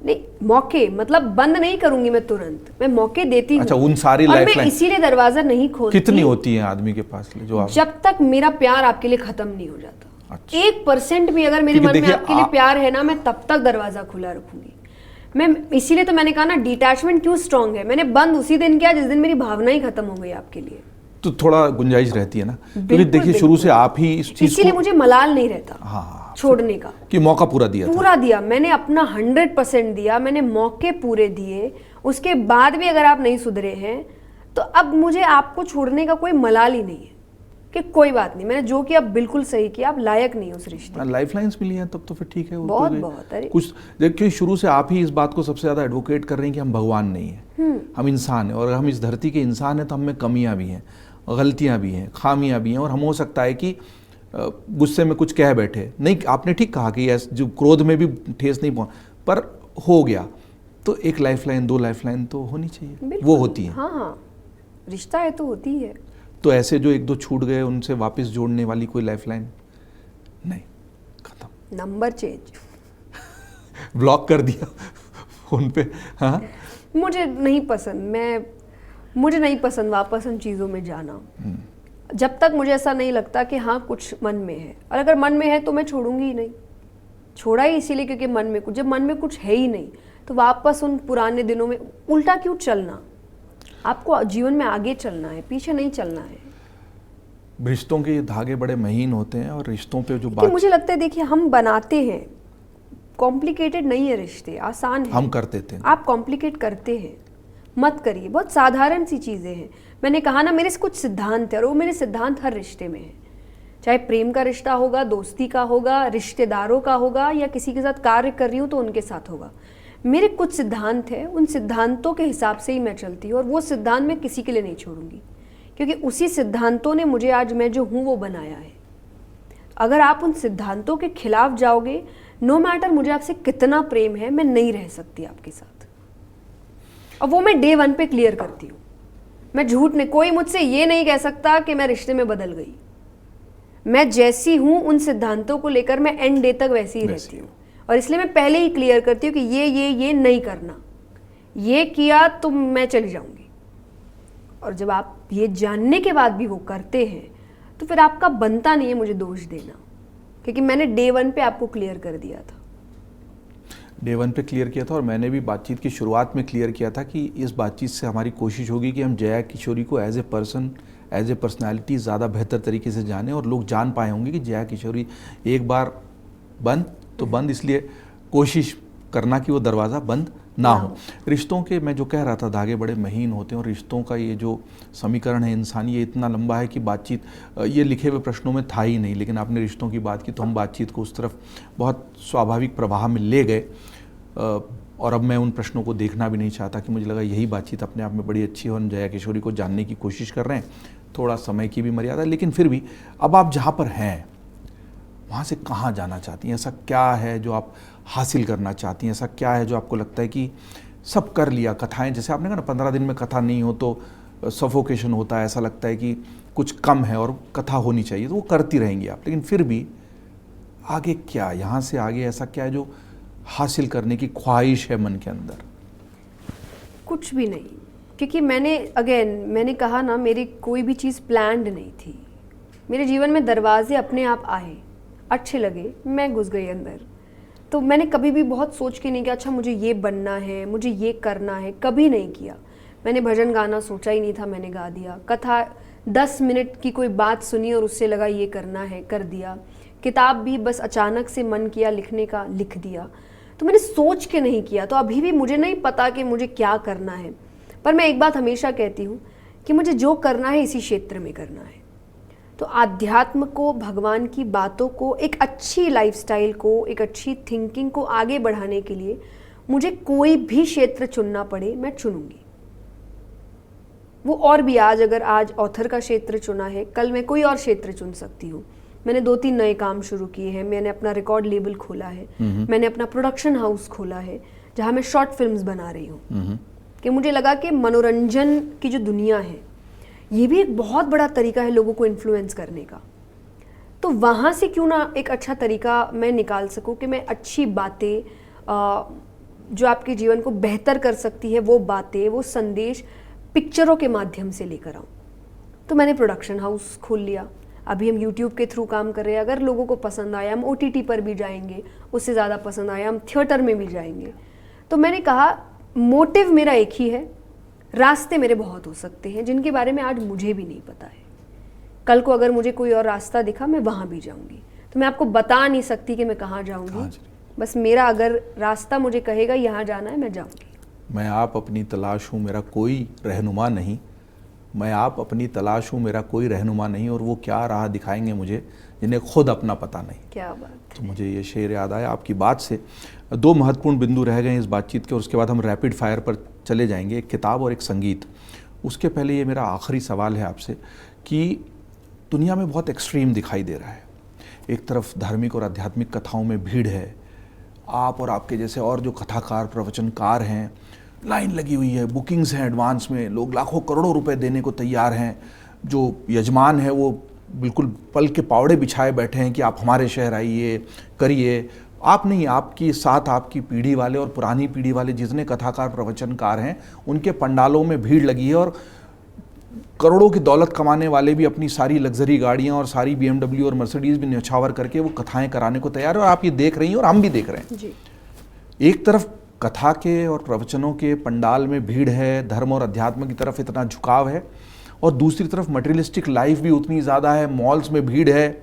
S2: नहीं, मौके मतलब बंद नहीं करूंगी मैं तुरंत, मैं मौके देती हूँ।
S1: अच्छा, उन सारी
S2: और मैं
S1: लाइफलाइन
S2: इसीलिए दरवाजा नहीं खोलती।
S1: कितनी होती है आदमी के पास जो आप?
S2: जब तक मेरा प्यार आपके लिए खत्म नहीं हो जाता।
S1: अच्छा।
S2: 1% भी अगर मेरे
S1: क्योंकि
S2: मन में
S1: देखिए
S2: आपके लिए प्यार है ना, मैं तब तक दरवाजा खुला रखूंगी। मैं इसीलिए तो मैंने कहा ना, डिटैचमेंट क्यों स्ट्रांग है। मैंने बंद उसी दिन किया जिस दिन मेरी भावना ही खत्म हो गई आपके लिए।
S1: तो थोड़ा गुंजाइश रहती है ना, क्योंकि
S2: बिल्कुल,
S1: देखिए शुरू से आप ही इस चीज
S2: इसीलिए
S1: को,
S2: मुझे मलाल नहीं रहता
S1: हाँ,
S2: छोड़ने का।
S1: कि मौका पूरा दिया था।
S2: पूरा दिया मैंने, अपना 100% दिया मैंने, मौके पूरे दिए। उसके बाद भी अगर आप नहीं सुधरे हैं तो अब मुझे आपको छोड़ने का कोई मलाल ही नहीं है कि कोई बात नहीं, मैंने जो किया बिल्कुल सही किया, आप लायक नहीं उस रिश्ते।
S1: लाइफलाइंस मिली हैं तब तो फिर ठीक है। वो
S2: बहुत
S1: कोई-
S2: बहुत, अरे
S1: कुछ देखिए शुरू से आप ही इस बात को सबसे ज्यादा एडवोकेट कर रहे हैं कि हम भगवान नहीं हैं, हम इंसान हैं, और हम इस धरती के इंसान हैं तो हम में कमियां भी हैं, गलतियां भी हैं, खामियां भी हैं, और हम हो सकता है कि गुस्से में कुछ कह बैठे। नहीं, आपने ठीक कहा कि जो क्रोध में भी ठेस नहीं पहुंच, पर हो गया तो एक लाइफलाइन, 2 लाइफलाइन तो होनी चाहिए, वो
S2: बिल्कुल।
S1: होती है।
S2: हाँ हाँ, रिश्ता है तो होती है।
S1: तो ऐसे जो 1-2 छूट गए उनसे वापस जोड़ने वाली कोई लाइफलाइन नहीं? खत्म,
S2: नंबर चेंज।
S1: ब्लॉक कर दिया फोन पे। हाँ,
S2: मुझे नहीं पसंद, मुझे नहीं पसंद वापस उन चीज़ों में जाना। जब तक मुझे ऐसा नहीं लगता कि हाँ कुछ मन में है, और अगर मन में है तो मैं छोड़ूंगी ही नहीं। छोड़ा ही इसीलिए क्योंकि मन में कुछ, जब मन में कुछ है ही नहीं तो वापस उन पुराने दिनों में उल्टा क्यों चलना। आपको जीवन में आगे चलना है, पीछे नहीं चलना है।
S1: रिश्तों के धागे बड़े महीन होते हैं, और रिश्तों पे जो
S2: कि
S1: बात
S2: मुझे लगता है, देखिए हम बनाते हैं, कॉम्प्लिकेटेड नहीं है रिश्ते, आसान है।
S1: हम करते थे,
S2: आप कॉम्प्लिकेट करते हैं, मत करिए। बहुत साधारण सी चीज़ें हैं। मैंने कहा ना, मेरे कुछ सिद्धांत है और वो मेरे सिद्धांत हर रिश्ते में है। चाहे प्रेम का रिश्ता होगा, दोस्ती का होगा, रिश्तेदारों का होगा, या किसी के साथ कार्य कर रही हूँ तो उनके साथ होगा। मेरे कुछ सिद्धांत हैं, उन सिद्धांतों के हिसाब से ही मैं चलती हूँ, और वो सिद्धांत मैं किसी के लिए नहीं छोड़ूंगी, क्योंकि उसी सिद्धांतों ने मुझे आज मैं जो हूँ वो बनाया है। अगर आप उन सिद्धांतों के खिलाफ जाओगे, नो मैटर मुझे आपसे कितना प्रेम है, मैं नहीं रह सकती आपके साथ। और वो मैं डे 1 पे क्लियर करती हूँ। मैं झूठ नहीं, कोई मुझसे ये नहीं कह सकता कि मैं रिश्ते में बदल गई। मैं जैसी हूँ उन सिद्धांतों को लेकर मैं एंड डे तक वैसी ही रहती हूँ, और इसलिए मैं पहले ही क्लियर करती हूँ कि ये नहीं करना, ये किया तो मैं चली जाऊंगी। और जब आप ये जानने के बाद भी वो करते हैं तो फिर आपका बनता नहीं है मुझे दोष देना, क्योंकि मैंने डे 1 पे आपको क्लियर कर दिया था।
S1: डे 1 पे क्लियर किया था, और मैंने भी बातचीत की शुरुआत में क्लियर किया था कि इस बातचीत से हमारी कोशिश होगी कि हम जया किशोरी को as a person, as a personality ज़्यादा बेहतर तरीके से जाने, और लोग जान पाए होंगे कि जया किशोरी एक बार बंद तो बंद, इसलिए कोशिश करना कि वो दरवाज़ा बंद ना हो। रिश्तों के, मैं जो कह रहा था, धागे बड़े महीन होते हैं, और रिश्तों का ये जो समीकरण है इंसानी, ये इतना लंबा है कि बातचीत ये लिखे हुए प्रश्नों में था ही नहीं, लेकिन आपने रिश्तों की बात की तो हम बातचीत को उस तरफ बहुत स्वाभाविक प्रवाह में ले गए। और अब मैं उन प्रश्नों को देखना भी नहीं चाहता, कि मुझे लगा यही बातचीत अपने आप में बड़ी अच्छी है, और जया किशोरी को जानने की कोशिश कर रहे हैं, थोड़ा समय की भी मर्यादा, लेकिन फिर भी अब आप जहाँ पर हैं वहाँ से कहाँ जाना चाहती हैं? ऐसा क्या है जो आप हासिल करना चाहती हैं? ऐसा क्या है जो आपको लगता है कि सब कर लिया? कथाएं, जैसे आपने कहा ना 15 दिन में कथा नहीं हो तो सफोकेशन होता है, ऐसा लगता है कि कुछ कम है और कथा होनी चाहिए, तो वो करती रहेंगी आप, लेकिन फिर भी आगे क्या, यहाँ से आगे ऐसा क्या है जो हासिल करने की ख्वाहिश है मन के अंदर?
S2: कुछ भी नहीं, क्योंकि मैंने कहा ना, मेरी कोई भी चीज़ प्लान्ड नहीं थी। मेरे जीवन में दरवाजे अपने आप आए, अच्छे लगे, मैं घुस गई अंदर। तो मैंने कभी भी बहुत सोच के नहीं किया अच्छा मुझे ये बनना है, मुझे ये करना है, कभी नहीं किया। मैंने भजन गाना सोचा ही नहीं था, मैंने गा दिया। कथा 10 मिनट की कोई बात सुनी और उससे लगा ये करना है, कर दिया। किताब भी बस अचानक से मन किया लिखने का, लिख दिया। तो मैंने सोच के नहीं किया। तो अभी भी मुझे नहीं पता कि मुझे क्या करना है, पर मैं एक बात हमेशा कहती हूँ कि मुझे जो करना है इसी क्षेत्र में करना है। तो आध्यात्म को, भगवान की बातों को, एक अच्छी लाइफस्टाइल को, एक अच्छी थिंकिंग को आगे बढ़ाने के लिए मुझे कोई भी क्षेत्र चुनना पड़े, मैं चुनूंगी वो। और भी आज ऑथर का क्षेत्र चुना है, कल मैं कोई और क्षेत्र चुन सकती हूँ। मैंने 2-3 नए काम शुरू किए हैं। मैंने अपना रिकॉर्ड लेबल खोला है, मैंने अपना प्रोडक्शन हाउस खोला है जहाँ मैं शॉर्ट फिल्म्स बना रही हूँ। कि मुझे लगा कि मनोरंजन की जो दुनिया है ये भी एक बहुत बड़ा तरीका है लोगों को इन्फ्लुएंस करने का। तो वहाँ से क्यों ना एक अच्छा तरीका मैं निकाल सकूं कि मैं अच्छी बातें जो आपके जीवन को बेहतर कर सकती है, वो बातें, वो संदेश पिक्चरों के माध्यम से लेकर आऊँ। तो मैंने प्रोडक्शन हाउस खोल लिया। अभी हम यूट्यूब के थ्रू काम कर रहे हैं। अगर लोगों को पसंद आया हम OTT पर भी जाएंगे, उससे ज़्यादा पसंद आया हम थिएटर में भी जाएंगे। तो मैंने कहा मोटिव मेरा एक ही है, रास्ते मेरे बहुत हो सकते हैं जिनके बारे में आज मुझे भी नहीं पता है। कल को अगर मुझे कोई और रास्ता दिखा मैं वहाँ भी जाऊँगी। तो मैं आपको बता नहीं सकती कि मैं कहाँ जाऊँगी, बस मेरा अगर रास्ता मुझे कहेगा यहाँ जाना है मैं जाऊँगी।
S1: मैं आप अपनी तलाश हूँ, मेरा कोई रहनुमा नहीं। मैं आप अपनी तलाश हूँ, मेरा कोई रहनुमा नहीं, और वो क्या राह दिखाएंगे मुझे जिन्हें खुद अपना पता नहीं।
S2: क्या बात।
S1: तो मुझे ये शेर याद आया आपकी बात से। दो महत्वपूर्ण बिंदु रह गए इस बातचीत के, और उसके बाद हम रैपिड फायर पर चले जाएंगे, एक किताब और एक संगीत। उसके पहले ये मेरा आखिरी सवाल है आपसे कि दुनिया में बहुत एक्सट्रीम दिखाई दे रहा है। एक तरफ धार्मिक और आध्यात्मिक कथाओं में भीड़ है, आप और आपके जैसे और जो कथाकार प्रवचनकार हैं, लाइन लगी हुई है, बुकिंग्स हैं एडवांस में, लोग लाखों करोड़ों रुपए देने को तैयार हैं। जो यजमान है वो बिल्कुल पल के पावड़े बिछाए बैठे हैं कि आप हमारे शहर आइए, करिए। आप नहीं, आपकी साथ आपकी पीढ़ी वाले और पुरानी पीढ़ी वाले जितने कथाकार प्रवचनकार हैं उनके पंडालों में भीड़ लगी है, और करोड़ों की दौलत कमाने वाले भी अपनी सारी लग्जरी गाड़ियां और सारी BMW और मर्सिडीज भी न्यौछावर करके वो कथाएं कराने को तैयार है। और आप ये देख रही हैं और हम भी देख रहे हैं
S2: जी।
S1: एक तरफ कथा के और प्रवचनों के पंडाल में भीड़ है, धर्म और अध्यात्म की तरफ इतना झुकाव है, और दूसरी तरफ मटेरियलिस्टिक लाइफ भी उतनी ज़्यादा है। मॉल्स में भीड़ है,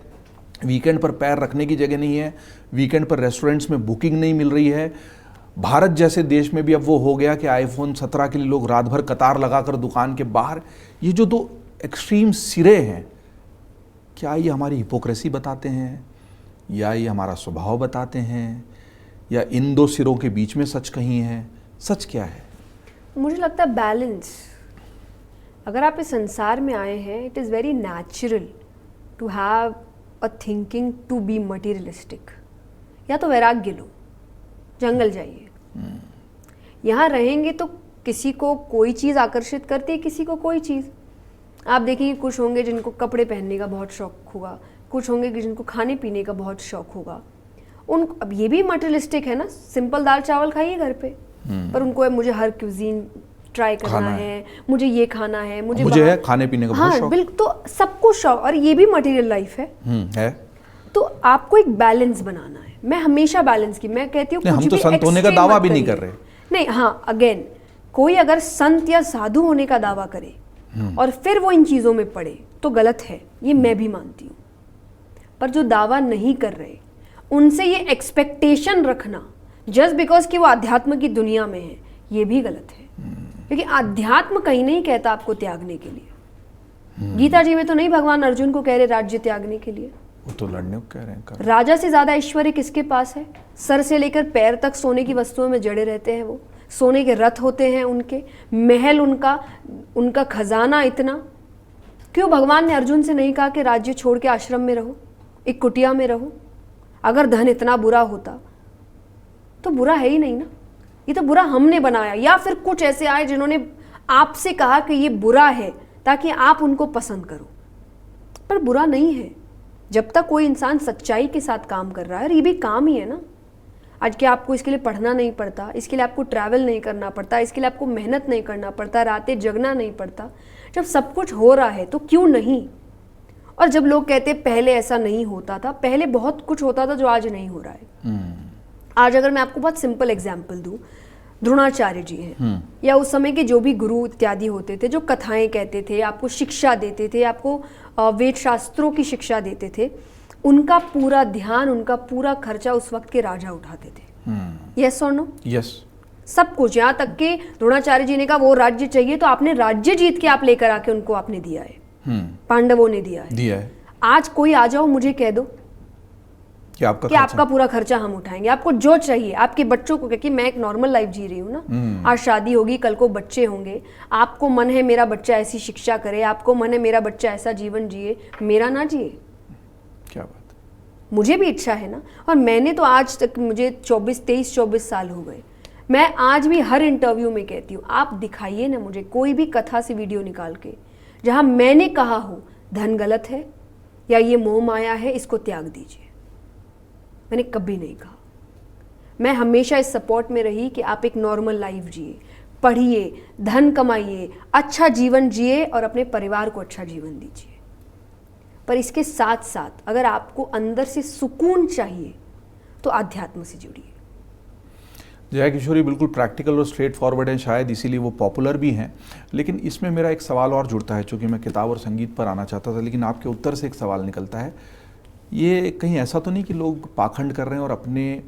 S1: वीकेंड पर पैर रखने की जगह नहीं है, वीकेंड पर रेस्टोरेंट्स में बुकिंग नहीं मिल रही है। भारत जैसे देश में भी अब वो हो गया कि iPhone 17 के लिए लोग रात भर कतार लगाकर दुकान के बाहर। ये जो दो एक्सट्रीम सिरे हैं, क्या ये हमारी हिपोक्रेसी बताते हैं, या ये हमारा स्वभाव बताते हैं, या इन दो सिरों के बीच में सच कहीं है? सच क्या है?
S2: मुझे लगता है बैलेंस। अगर आप इस संसार में आए हैं, it is very natural to have a thinking to be materialistic. या तो वैराग्य लो, जंगल जाइए। यहाँ रहेंगे तो किसी को कोई चीज़ आकर्षित करती है, किसी को कोई चीज़। आप देखेंगे कुछ होंगे जिनको कपड़े पहनने का बहुत शौक होगा, कुछ होंगे कि जिनको खाने पीने का बहुत शौक होगा। अब ये भी मटेरियलिस्टिक है ना, सिंपल दाल चावल खाइए घर पे, पर उनको है मुझे हर क्यूजीन ट्राई करना है, मुझे ये खाना है, मुझे
S1: है खाने पीने का बहुत शौक।
S2: बिल्कुल, तो सबको शौक, और ये भी मटेरियल लाइफ है। तो आपको एक बैलेंस बनाना है। मैं हमेशा बैलेंस की, मैं कहती हूँ
S1: हम तो संत होने का दावा भी नहीं कर रहे।
S2: नहीं, हाँ, अगेन कोई अगर संत या साधु होने का दावा करे और फिर वो इन चीज़ों में पड़े तो गलत है, ये मैं भी मानती हूँ। पर जो दावा नहीं कर रहे उनसे ये एक्सपेक्टेशन रखना जस्ट बिकॉज कि वो अध्यात्म की दुनिया में है, ये भी गलत है। क्योंकि अध्यात्म कहीं नहीं कहता आपको त्यागने के लिए। गीता जी में तो नहीं भगवान अर्जुन को कह रहे राज्य त्यागने के लिए,
S1: वो तो लड़ने को कह रहे हैं।
S2: राजा से ज्यादा ऐश्वर्य किसके पास है? सर से लेकर पैर तक सोने की वस्तुओं में जड़े रहते हैं। वो सोने के रथ होते हैं, उनके महल, उनका खजाना इतना। क्यों भगवान ने अर्जुन से नहीं कहा कि राज्य छोड़ के आश्रम में रहो, एक कुटिया में रहो? अगर धन इतना बुरा होता तो बुरा है ही नहीं ना, ये तो बुरा हमने बनाया, या फिर कुछ ऐसे आए जिन्होंने आपसे कहा कि ये बुरा है ताकि आप उनको पसंद करो। पर बुरा नहीं है जब तक कोई इंसान सच्चाई के साथ काम कर रहा है। और ये भी काम ही है ना। आज क्या आपको इसके लिए पढ़ना नहीं पड़ता, इसके लिए आपको ट्रैवल नहीं करना पड़ता, इसके लिए आपको मेहनत नहीं करना पड़ता, रातें जगना नहीं पड़ता। जब सब कुछ हो रहा है तो क्यों नहीं? और जब लोग कहते पहले ऐसा नहीं होता था, पहले बहुत कुछ होता था जो आज नहीं हो रहा है। आज अगर मैं आपको बहुत सिंपल एग्जाम्पल दूं, द्रोणाचार्य जी हैं, या उस समय के जो भी गुरु इत्यादि होते थे, जो कथाएं कहते थे, आपको शिक्षा देते थे, आपको वेद शास्त्रों की शिक्षा देते थे, उनका पूरा ध्यान, उनका पूरा खर्चा उस वक्त के राजा उठाते थे। यस और नो?
S1: यस।
S2: सब कुछ, यहाँ तक कि द्रोणाचार्य जी ने कहा वो राज्य चाहिए तो आपने राज्य जीत के आप लेकर आके उनको आपने दिया है। पांडवों ने दिया है। आज कोई आ जाओ मुझे कह दो कि आपका पूरा खर्चा हम उठाएंगे, आपको जो चाहिए, आपके बच्चों को, क्योंकि मैं एक नॉर्मल लाइफ जी रही हूँ ना, आज शादी होगी, कल को बच्चे होंगे, आपको मन है मेरा बच्चा ऐसी शिक्षा करे, आपको मन है मेरा बच्चा ऐसा जीवन जिए, मेरा ना जिए।
S1: क्या बात,
S2: मुझे भी इच्छा है ना। और मैंने तो आज तक, मुझे 24 साल हो गए, मैं आज भी हर इंटरव्यू में कहती हूँ, आप दिखाइए ना मुझे कोई भी कथा से वीडियो निकाल के जहाँ मैंने कहा हो धन गलत है या ये मोह माया है, इसको त्याग दीजिए। मैंने कभी नहीं कहा। मैं हमेशा इस सपोर्ट में रही कि आप एक नॉर्मल लाइफ जिए, पढ़िए, धन कमाइए, अच्छा जीवन जिए और अपने परिवार को अच्छा जीवन दीजिए। पर इसके साथ साथ अगर आपको अंदर से सुकून चाहिए तो आध्यात्म से जुड़िए।
S1: जया किशोरी बिल्कुल प्रैक्टिकल और स्ट्रेट फॉरवर्ड हैं, शायद इसीलिए वो पॉपुलर भी हैं। लेकिन इसमें मेरा एक सवाल और जुड़ता है, चूँकि मैं किताब और संगीत पर आना चाहता था, लेकिन आपके उत्तर से एक सवाल निकलता है, ये कहीं ऐसा तो नहीं कि लोग पाखंड कर रहे हैं और अपने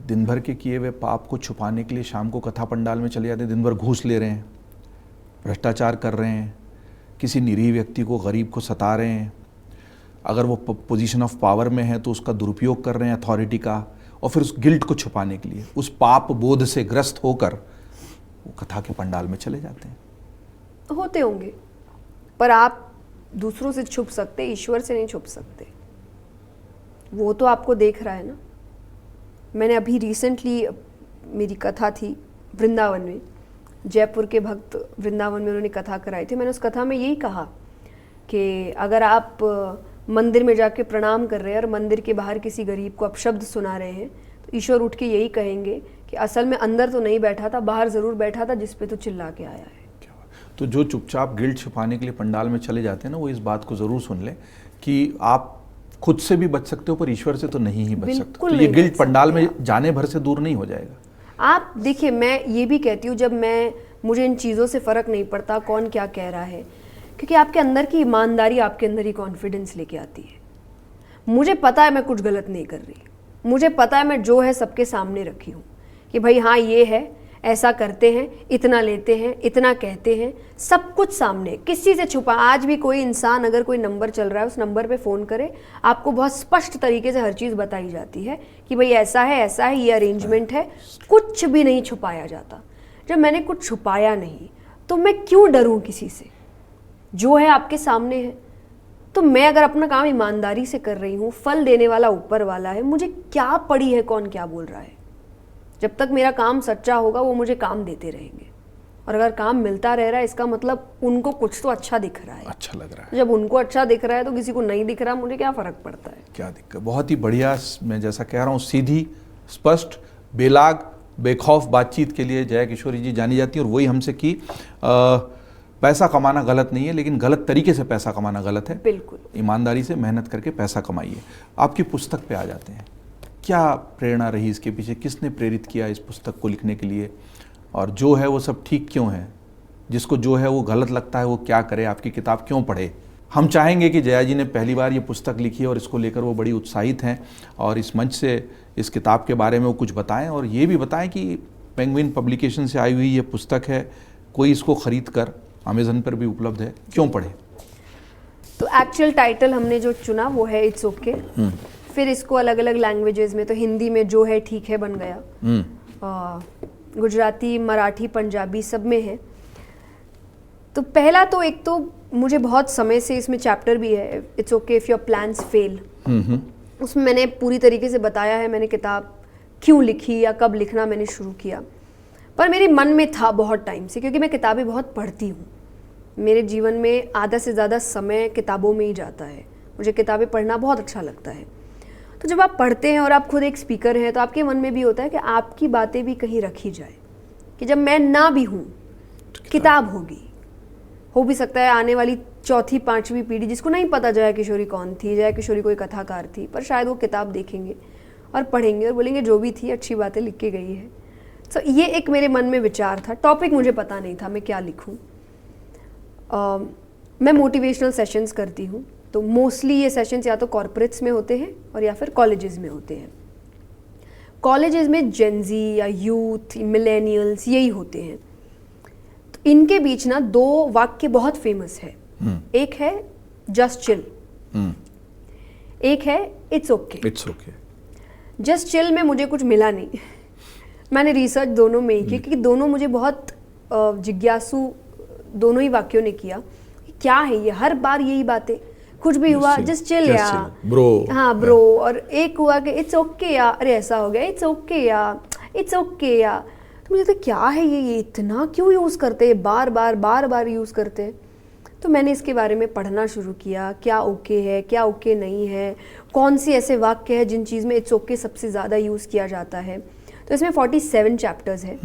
S1: दिन भर के किए हुए पाप को छुपाने के लिए शाम को कथा पंडाल में चले जाते हैं, दिन भर घूस ले रहे हैं, भ्रष्टाचार कर रहे हैं, किसी निरीह व्यक्ति को, गरीब को सता रहे हैं, अगर वो पोजीशन ऑफ पावर में है तो उसका दुरुपयोग कर रहे हैं अथॉरिटी का, और फिर उस गिल्ट को छुपाने के लिए, उस पाप बोध से ग्रस्त होकर वो कथा के पंडाल में चले जाते हैं।
S2: होते होंगे, पर आप दूसरों से छुप सकते, ईश्वर से नहीं छुप सकते। वो तो आपको देख रहा है ना। मैंने अभी रिसेंटली, मेरी कथा थी वृंदावन में, जयपुर के भक्त वृंदावन में उन्होंने कथा कराई थी। मैंने उस कथा में यही कहा कि अगर आप मंदिर में जाके प्रणाम कर रहे हैं और मंदिर के बाहर किसी गरीब को अपशब्द सुना रहे हैं, तो ईश्वर उठ के यही कहेंगे कि असल में अंदर तो नहीं बैठा था, बाहर ज़रूर बैठा था, जिस पे तो चिल्ला के आया है।
S1: तो जो चुपचाप गिल्ट छुपाने के लिए पंडाल में चले जाते हैं ना, वो इस बात को ज़रूर सुन लें कि आप खुद से भी बच सकते हो, पर ईश्वर से तो नहीं ही बच सकते। तो ये गिल्ट पंडाल में जाने भर से दूर नहीं हो जाएगा।
S2: आप देखिए, मैं ये भी कहती हूँ, जब मुझे इन चीज़ों से फ़र्क नहीं पड़ता कौन क्या कह रहा है, क्योंकि आपके अंदर की ईमानदारी आपके अंदर ही कॉन्फिडेंस लेके आती है। मुझे पता है मैं कुछ गलत नहीं कर रही, मुझे पता है मैं जो है सबके सामने रखी हूँ कि भाई हाँ ये है, ऐसा करते हैं, इतना लेते हैं, इतना कहते हैं, सब कुछ सामने, किसी से छुपा। आज भी कोई इंसान अगर कोई नंबर चल रहा है, उस नंबर पे फ़ोन करे, आपको बहुत स्पष्ट तरीके से हर चीज़ बताई जाती है कि भाई ऐसा है, ये अरेंजमेंट है, कुछ भी नहीं छुपाया जाता। जब मैंने कुछ छुपाया नहीं तो मैं क्यों डरूं किसी से? जो है आपके सामने है। तो मैं अगर अपना काम ईमानदारी से कर रही हूँ, फल देने वाला ऊपर वाला है, मुझे क्या पड़ी है कौन क्या बोल रहा है। जब तक मेरा काम सच्चा होगा वो मुझे काम देते रहेंगे, और अगर काम मिलता रह रहा है इसका मतलब उनको कुछ तो अच्छा दिख रहा है,
S1: अच्छा लग रहा है।
S2: जब उनको अच्छा दिख रहा है तो किसी को नहीं दिख रहा, मुझे क्या फ़र्क पड़ता है।
S1: क्या दिक्कत। बहुत ही बढ़िया, मैं जैसा कह रहा हूँ, सीधी, स्पष्ट, बेलाग, बेखौफ बातचीत के लिए जया किशोरी जी जानी जाती है। और वही हमसे कि पैसा कमाना गलत नहीं है, लेकिन गलत तरीके से पैसा कमाना गलत है।
S2: बिल्कुल
S1: ईमानदारी से मेहनत करके पैसा कमाइए। आपकी पुस्तक पे आ जाते हैं, क्या प्रेरणा रही इसके पीछे, किसने प्रेरित किया इस पुस्तक को लिखने के लिए, और जो है वो सब ठीक क्यों है, जिसको जो है वो गलत लगता है वो क्या करे, आपकी किताब क्यों पढ़े? हम चाहेंगे कि जया जी ने पहली बार ये पुस्तक लिखी है और इसको लेकर वो बड़ी उत्साहित हैं, और इस मंच से इस किताब के बारे में वो कुछ बताएं, और ये भी बताएं कि पेंगुइन पब्लिकेशन से आई हुई ये पुस्तक है, कोई इसको खरीद कर अमेज़न पर भी उपलब्ध है, क्यों पढ़े?
S2: तो एक्चुअल टाइटल हमने जो चुना वो है इट्स ओके। फिर इसको अलग अलग लैंग्वेजेस में, तो हिंदी में जो है ठीक है बन गया, गुजराती, मराठी, पंजाबी सब में है। तो पहला तो एक तो मुझे बहुत समय से इसमें चैप्टर भी है, it's okay if your plans fail. उसमें मैंने पूरी तरीके से बताया है मैंने किताब क्यों लिखी या कब लिखना मैंने शुरू किया। पर मेरे मन में था बहुत टाइम से, क्योंकि मैं किताबें बहुत पढ़ती हूँ। मेरे जीवन में आधा से ज़्यादा समय किताबों में ही जाता है, मुझे किताबें पढ़ना बहुत अच्छा लगता है। तो जब आप पढ़ते हैं और आप खुद एक स्पीकर हैं, तो आपके मन में भी होता है कि आपकी बातें भी कहीं रखी जाए, कि जब मैं ना भी हूँ किताब होगी। हो भी सकता है आने वाली चौथी पांचवी पीढ़ी जिसको नहीं पता जया किशोरी कौन थी, जया किशोरी कोई कथाकार थी, पर शायद वो किताब देखेंगे और पढ़ेंगे और बोलेंगे जो भी थी अच्छी बातें लिख के गई है। तो ये एक मेरे मन में विचार था। टॉपिक मुझे पता नहीं था मैं क्या लिखूं। मैं मोटिवेशनल सेशंस करती हूँ, तो मोस्टली ये सेशंस या तो कॉर्पोरेट्स में होते हैं और या फिर कॉलेजेस में होते हैं। कॉलेजेस में जेनजी या यूथ, मिलेनियल्स यही होते हैं। तो इनके बीच ना दो वाक्य बहुत फेमस है। एक है जस्ट चिल, एक है it's okay.
S1: It's okay.
S2: Just chill में मुझे कुछ मिला नहीं। मैंने रिसर्च दोनों में ही की, क्योंकि दोनों मुझे बहुत जिज्ञासु दोनों ही वाक्यों ने किया। क्या है ये, हर बार यही बातें, कुछ भी हुआ जस्ट चिल या
S1: ब्रो,
S2: हाँ ब्रो, और एक हुआ कि इट्स ओके या, अरे ऐसा हो गया, इट्स ओके या, इट्स ओके या। तो मुझे लगता क्या है ये इतना क्यों यूज़ करते हैं, बार बार यूज़ करते हैं। तो मैंने इसके बारे में पढ़ना शुरू किया, क्या ओके है, क्या ओके नहीं है, कौन सी ऐसे वाक्य है जिन चीज़ में इट्स ओके सबसे ज़्यादा यूज़ किया जाता है। तो इसमें 47 चैप्टर्स हैं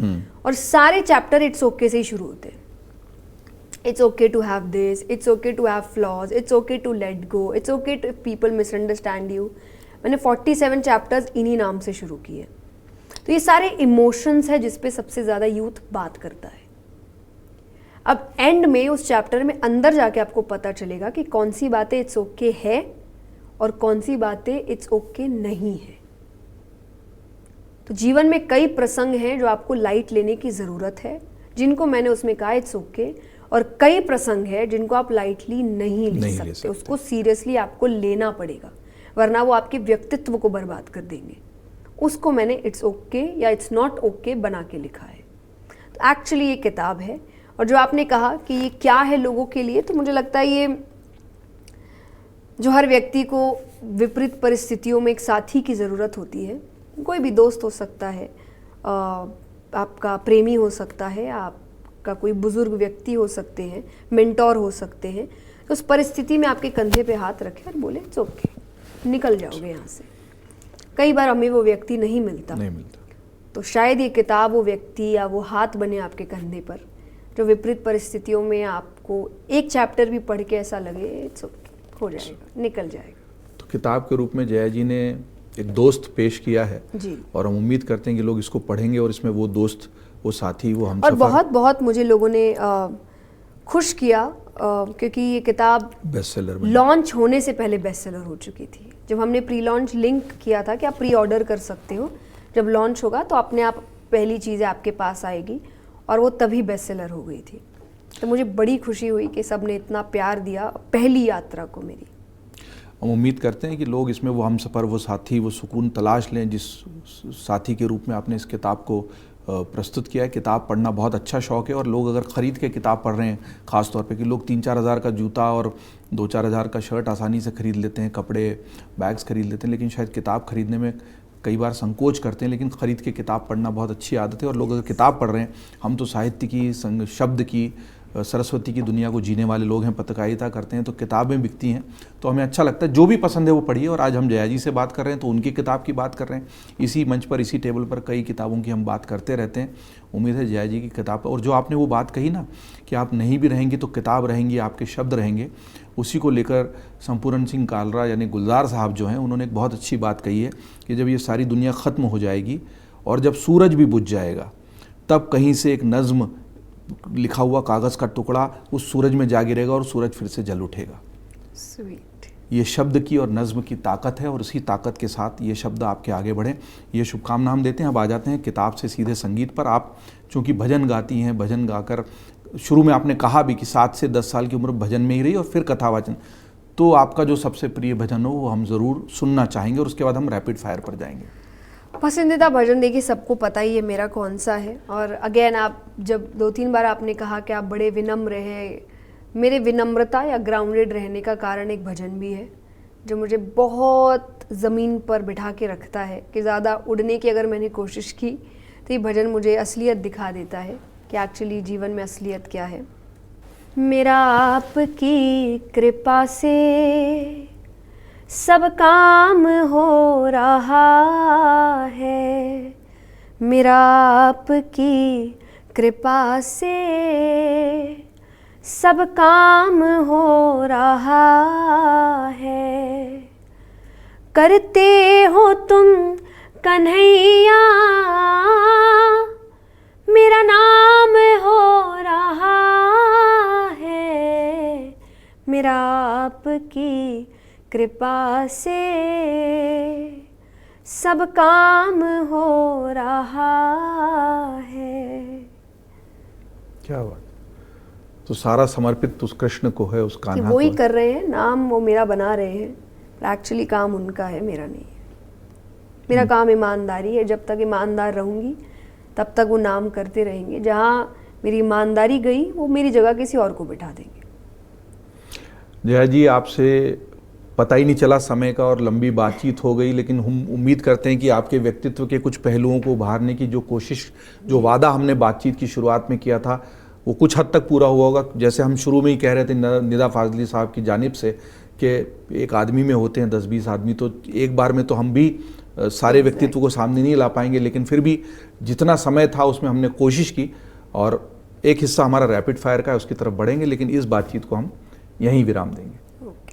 S2: और सारे चैप्टर इट्स ओके से ही शुरू होते हैं। It's okay to have this, it's okay to have flaws, it's okay to let go, it's okay to people misunderstand you. मैंने 47 चैप्टर्स इन्हीं नाम से शुरू किए। तो ये सारे इमोशंस है जिस पे सबसे ज़्यादा यूथ बात करता है। अब एंड में उस चैप्टर में अंदर जाके आपको पता चलेगा कि कौन सी बातें इट्स ओके है और कौन सी बातें इट्स ओके नहीं है। तो जीवन में कई प्रसंग हैं जो आपको लाइट लेने की ज़रूरत है, जिनको मैंने उसमें कहा इट्स ओके, और कई प्रसंग है जिनको आप लाइटली नहीं ले सकते। उसको सीरियसली आपको लेना पड़ेगा, वरना वो आपके व्यक्तित्व को बर्बाद कर देंगे। उसको मैंने इट्स ओके या इट्स नॉट ओके बना के लिखा है। तो एक्चुअली ये किताब है। और जो आपने कहा कि ये क्या है लोगों के लिए, तो मुझे लगता है ये जो हर व्यक्ति को विपरीत परिस्थितियों में एक साथी की ज़रूरत होती है। कोई भी दोस्त हो सकता है, आपका प्रेमी हो सकता है, आपका कोई बुजुर्ग व्यक्ति हो सकते हैं, मेंटोर हो सकते हैं। तो उस परिस्थिति में आपके कंधे पे हाथ रखे और बोले इट्स ओके, निकल जाओगे यहाँ से। कई बार हमें वो व्यक्ति नहीं मिलता, तो शायद ये किताब वो व्यक्ति या वो हाथ बने आपके कंधे पर, जो विपरीत परिस्थितियों में आपको एक चैप्टर भी पढ़ के ऐसा लगे इट्स ओके, हो जाएगा, निकल जाएगा।
S1: तो किताब के रूप में जया जी ने एक दोस्त पेश किया है
S2: जी।
S1: और हम उम्मीद करते हैं कि लोग इसको पढ़ेंगे और इसमें वो दोस्त, वो साथी, वो हमसफर,
S2: और बहुत बहुत मुझे लोगों ने खुश किया, क्योंकि ये किताब
S1: बेस्ट सेलर
S2: लॉन्च होने से पहले बेस्ट सेलर हो चुकी थी। जब हमने प्री लॉन्च लिंक किया था कि आप प्री ऑर्डर कर सकते हो, जब लॉन्च होगा तो अपने आप पहली चीज़ें आपके पास आएगी, और वो तभी बेस्ट सेलर हो गई थी। तो मुझे बड़ी खुशी हुई कि सब ने इतना प्यार दिया पहली यात्रा को मेरी।
S1: हम उम्मीद करते हैं कि लोग इसमें वो हमसफर, वो साथी, वो सुकून तलाश लें जिस साथी के रूप में आपने इस किताब को प्रस्तुत किया है। किताब पढ़ना बहुत अच्छा शौक़ है, और लोग अगर ख़रीद के किताब पढ़ रहे हैं, ख़ास तौर पे कि लोग 3-4 हज़ार का जूता और 2-4 हज़ार का शर्ट आसानी से ख़रीद लेते हैं, कपड़े, बैग्स ख़रीद लेते हैं, लेकिन शायद किताब ख़रीदने में कई बार संकोच करते हैं। लेकिन ख़रीद के किताब पढ़ना बहुत अच्छी आदत है, और लोग अगर किताब पढ़ रहे हैं, हम तो साहित्य की, शब्द की, सरस्वती की दुनिया को जीने वाले लोग हैं, पत्रकारिता करते हैं, तो किताबें बिकती हैं, तो हमें अच्छा लगता है। जो भी पसंद है वो पढ़िए। और आज हम जया जी से बात कर रहे हैं तो उनकी किताब की बात कर रहे हैं। इसी मंच पर, इसी टेबल पर कई किताबों की हम बात करते रहते हैं। उम्मीद है जया जी की किताब, और जो आपने वो बात कही ना कि आप नहीं भी रहेंगी तो किताब रहेंगी, आपके शब्द रहेंगे, उसी को लेकर संपूर्ण सिंह कालरा यानी गुलजार साहब जो हैं, उन्होंने एक बहुत अच्छी बात कही है कि जब ये सारी दुनिया ख़त्म हो जाएगी और जब सूरज भी बुझ जाएगा, तब कहीं से एक नज़्म लिखा हुआ कागज़ का टुकड़ा उस सूरज में जा गिरेगा और सूरज फिर से जल उठेगा।
S2: स्वीट।
S1: ये शब्द की और नज़्म की ताकत है, और इसी ताकत के साथ ये शब्द आपके आगे बढ़ें, ये शुभकामना हम देते हैं। अब आ जाते हैं किताब से सीधे संगीत पर। आप चूँकि भजन गाती हैं, भजन गाकर शुरू में आपने कहा भी कि 7 से 10 साल की उम्र भजन में ही रही और फिर कथावाचन, तो आपका जो सबसे प्रिय भजन हो वो हम ज़रूर सुनना चाहेंगे, और उसके बाद हम रैपिड फायर पर जाएंगे।
S2: पसंदीदा भजन देखिए सबको पता ही है मेरा कौन सा है। और अगेन, आप जब 2-3 बार आपने कहा कि आप बड़े विनम्र हैं, मेरे विनम्रता या ग्राउंडेड रहने का कारण एक भजन भी है जो मुझे बहुत ज़मीन पर बिठा के रखता है कि ज़्यादा उड़ने की अगर मैंने कोशिश की तो ये भजन मुझे असलियत दिखा देता है कि एक्चुअली जीवन में असलियत क्या है। मेरा आपकी कृपा से सब काम हो रहा है, मेरा आपकी कृपा से सब काम हो रहा है। करते हो तुम कन्हैया मेरा नाम हो रहा है, मेरा आपकी कृपा से सब काम हो रहा है।
S1: क्या बात। तो सारा समर्पित उस कृष्ण को है, उस कान्हा
S2: वो ही
S1: को
S2: कर रहे हैं, नाम वो मेरा बना रहे हैं, पर एक्चुअली काम उनका है, मेरा नहीं है। मेरा काम ईमानदारी है, जब तक ईमानदार रहूंगी तब तक वो नाम करते रहेंगे। जहाँ मेरी ईमानदारी गई वो मेरी जगह किसी और को बिठा देंगे।
S1: जया जी, आपसे पता ही नहीं चला समय का और लंबी बातचीत हो गई, लेकिन हम उम्मीद करते हैं कि आपके व्यक्तित्व के कुछ पहलुओं को उभारने की जो कोशिश, जो वादा हमने बातचीत की शुरुआत में किया था, वो कुछ हद तक पूरा हुआ होगा। जैसे हम शुरू में ही कह रहे थे निदा फाजली साहब की जानिब से कि एक आदमी में होते हैं 10-20 आदमी, तो एक बार में तो हम भी सारे व्यक्तित्व को सामने नहीं ला पाएंगे, लेकिन फिर भी जितना समय था उसमें हमने कोशिश की और एक हिस्सा हमारा रैपिड फायर का है, उसकी तरफ बढ़ेंगे, लेकिन इस बातचीत को हम यहीं विराम देंगे।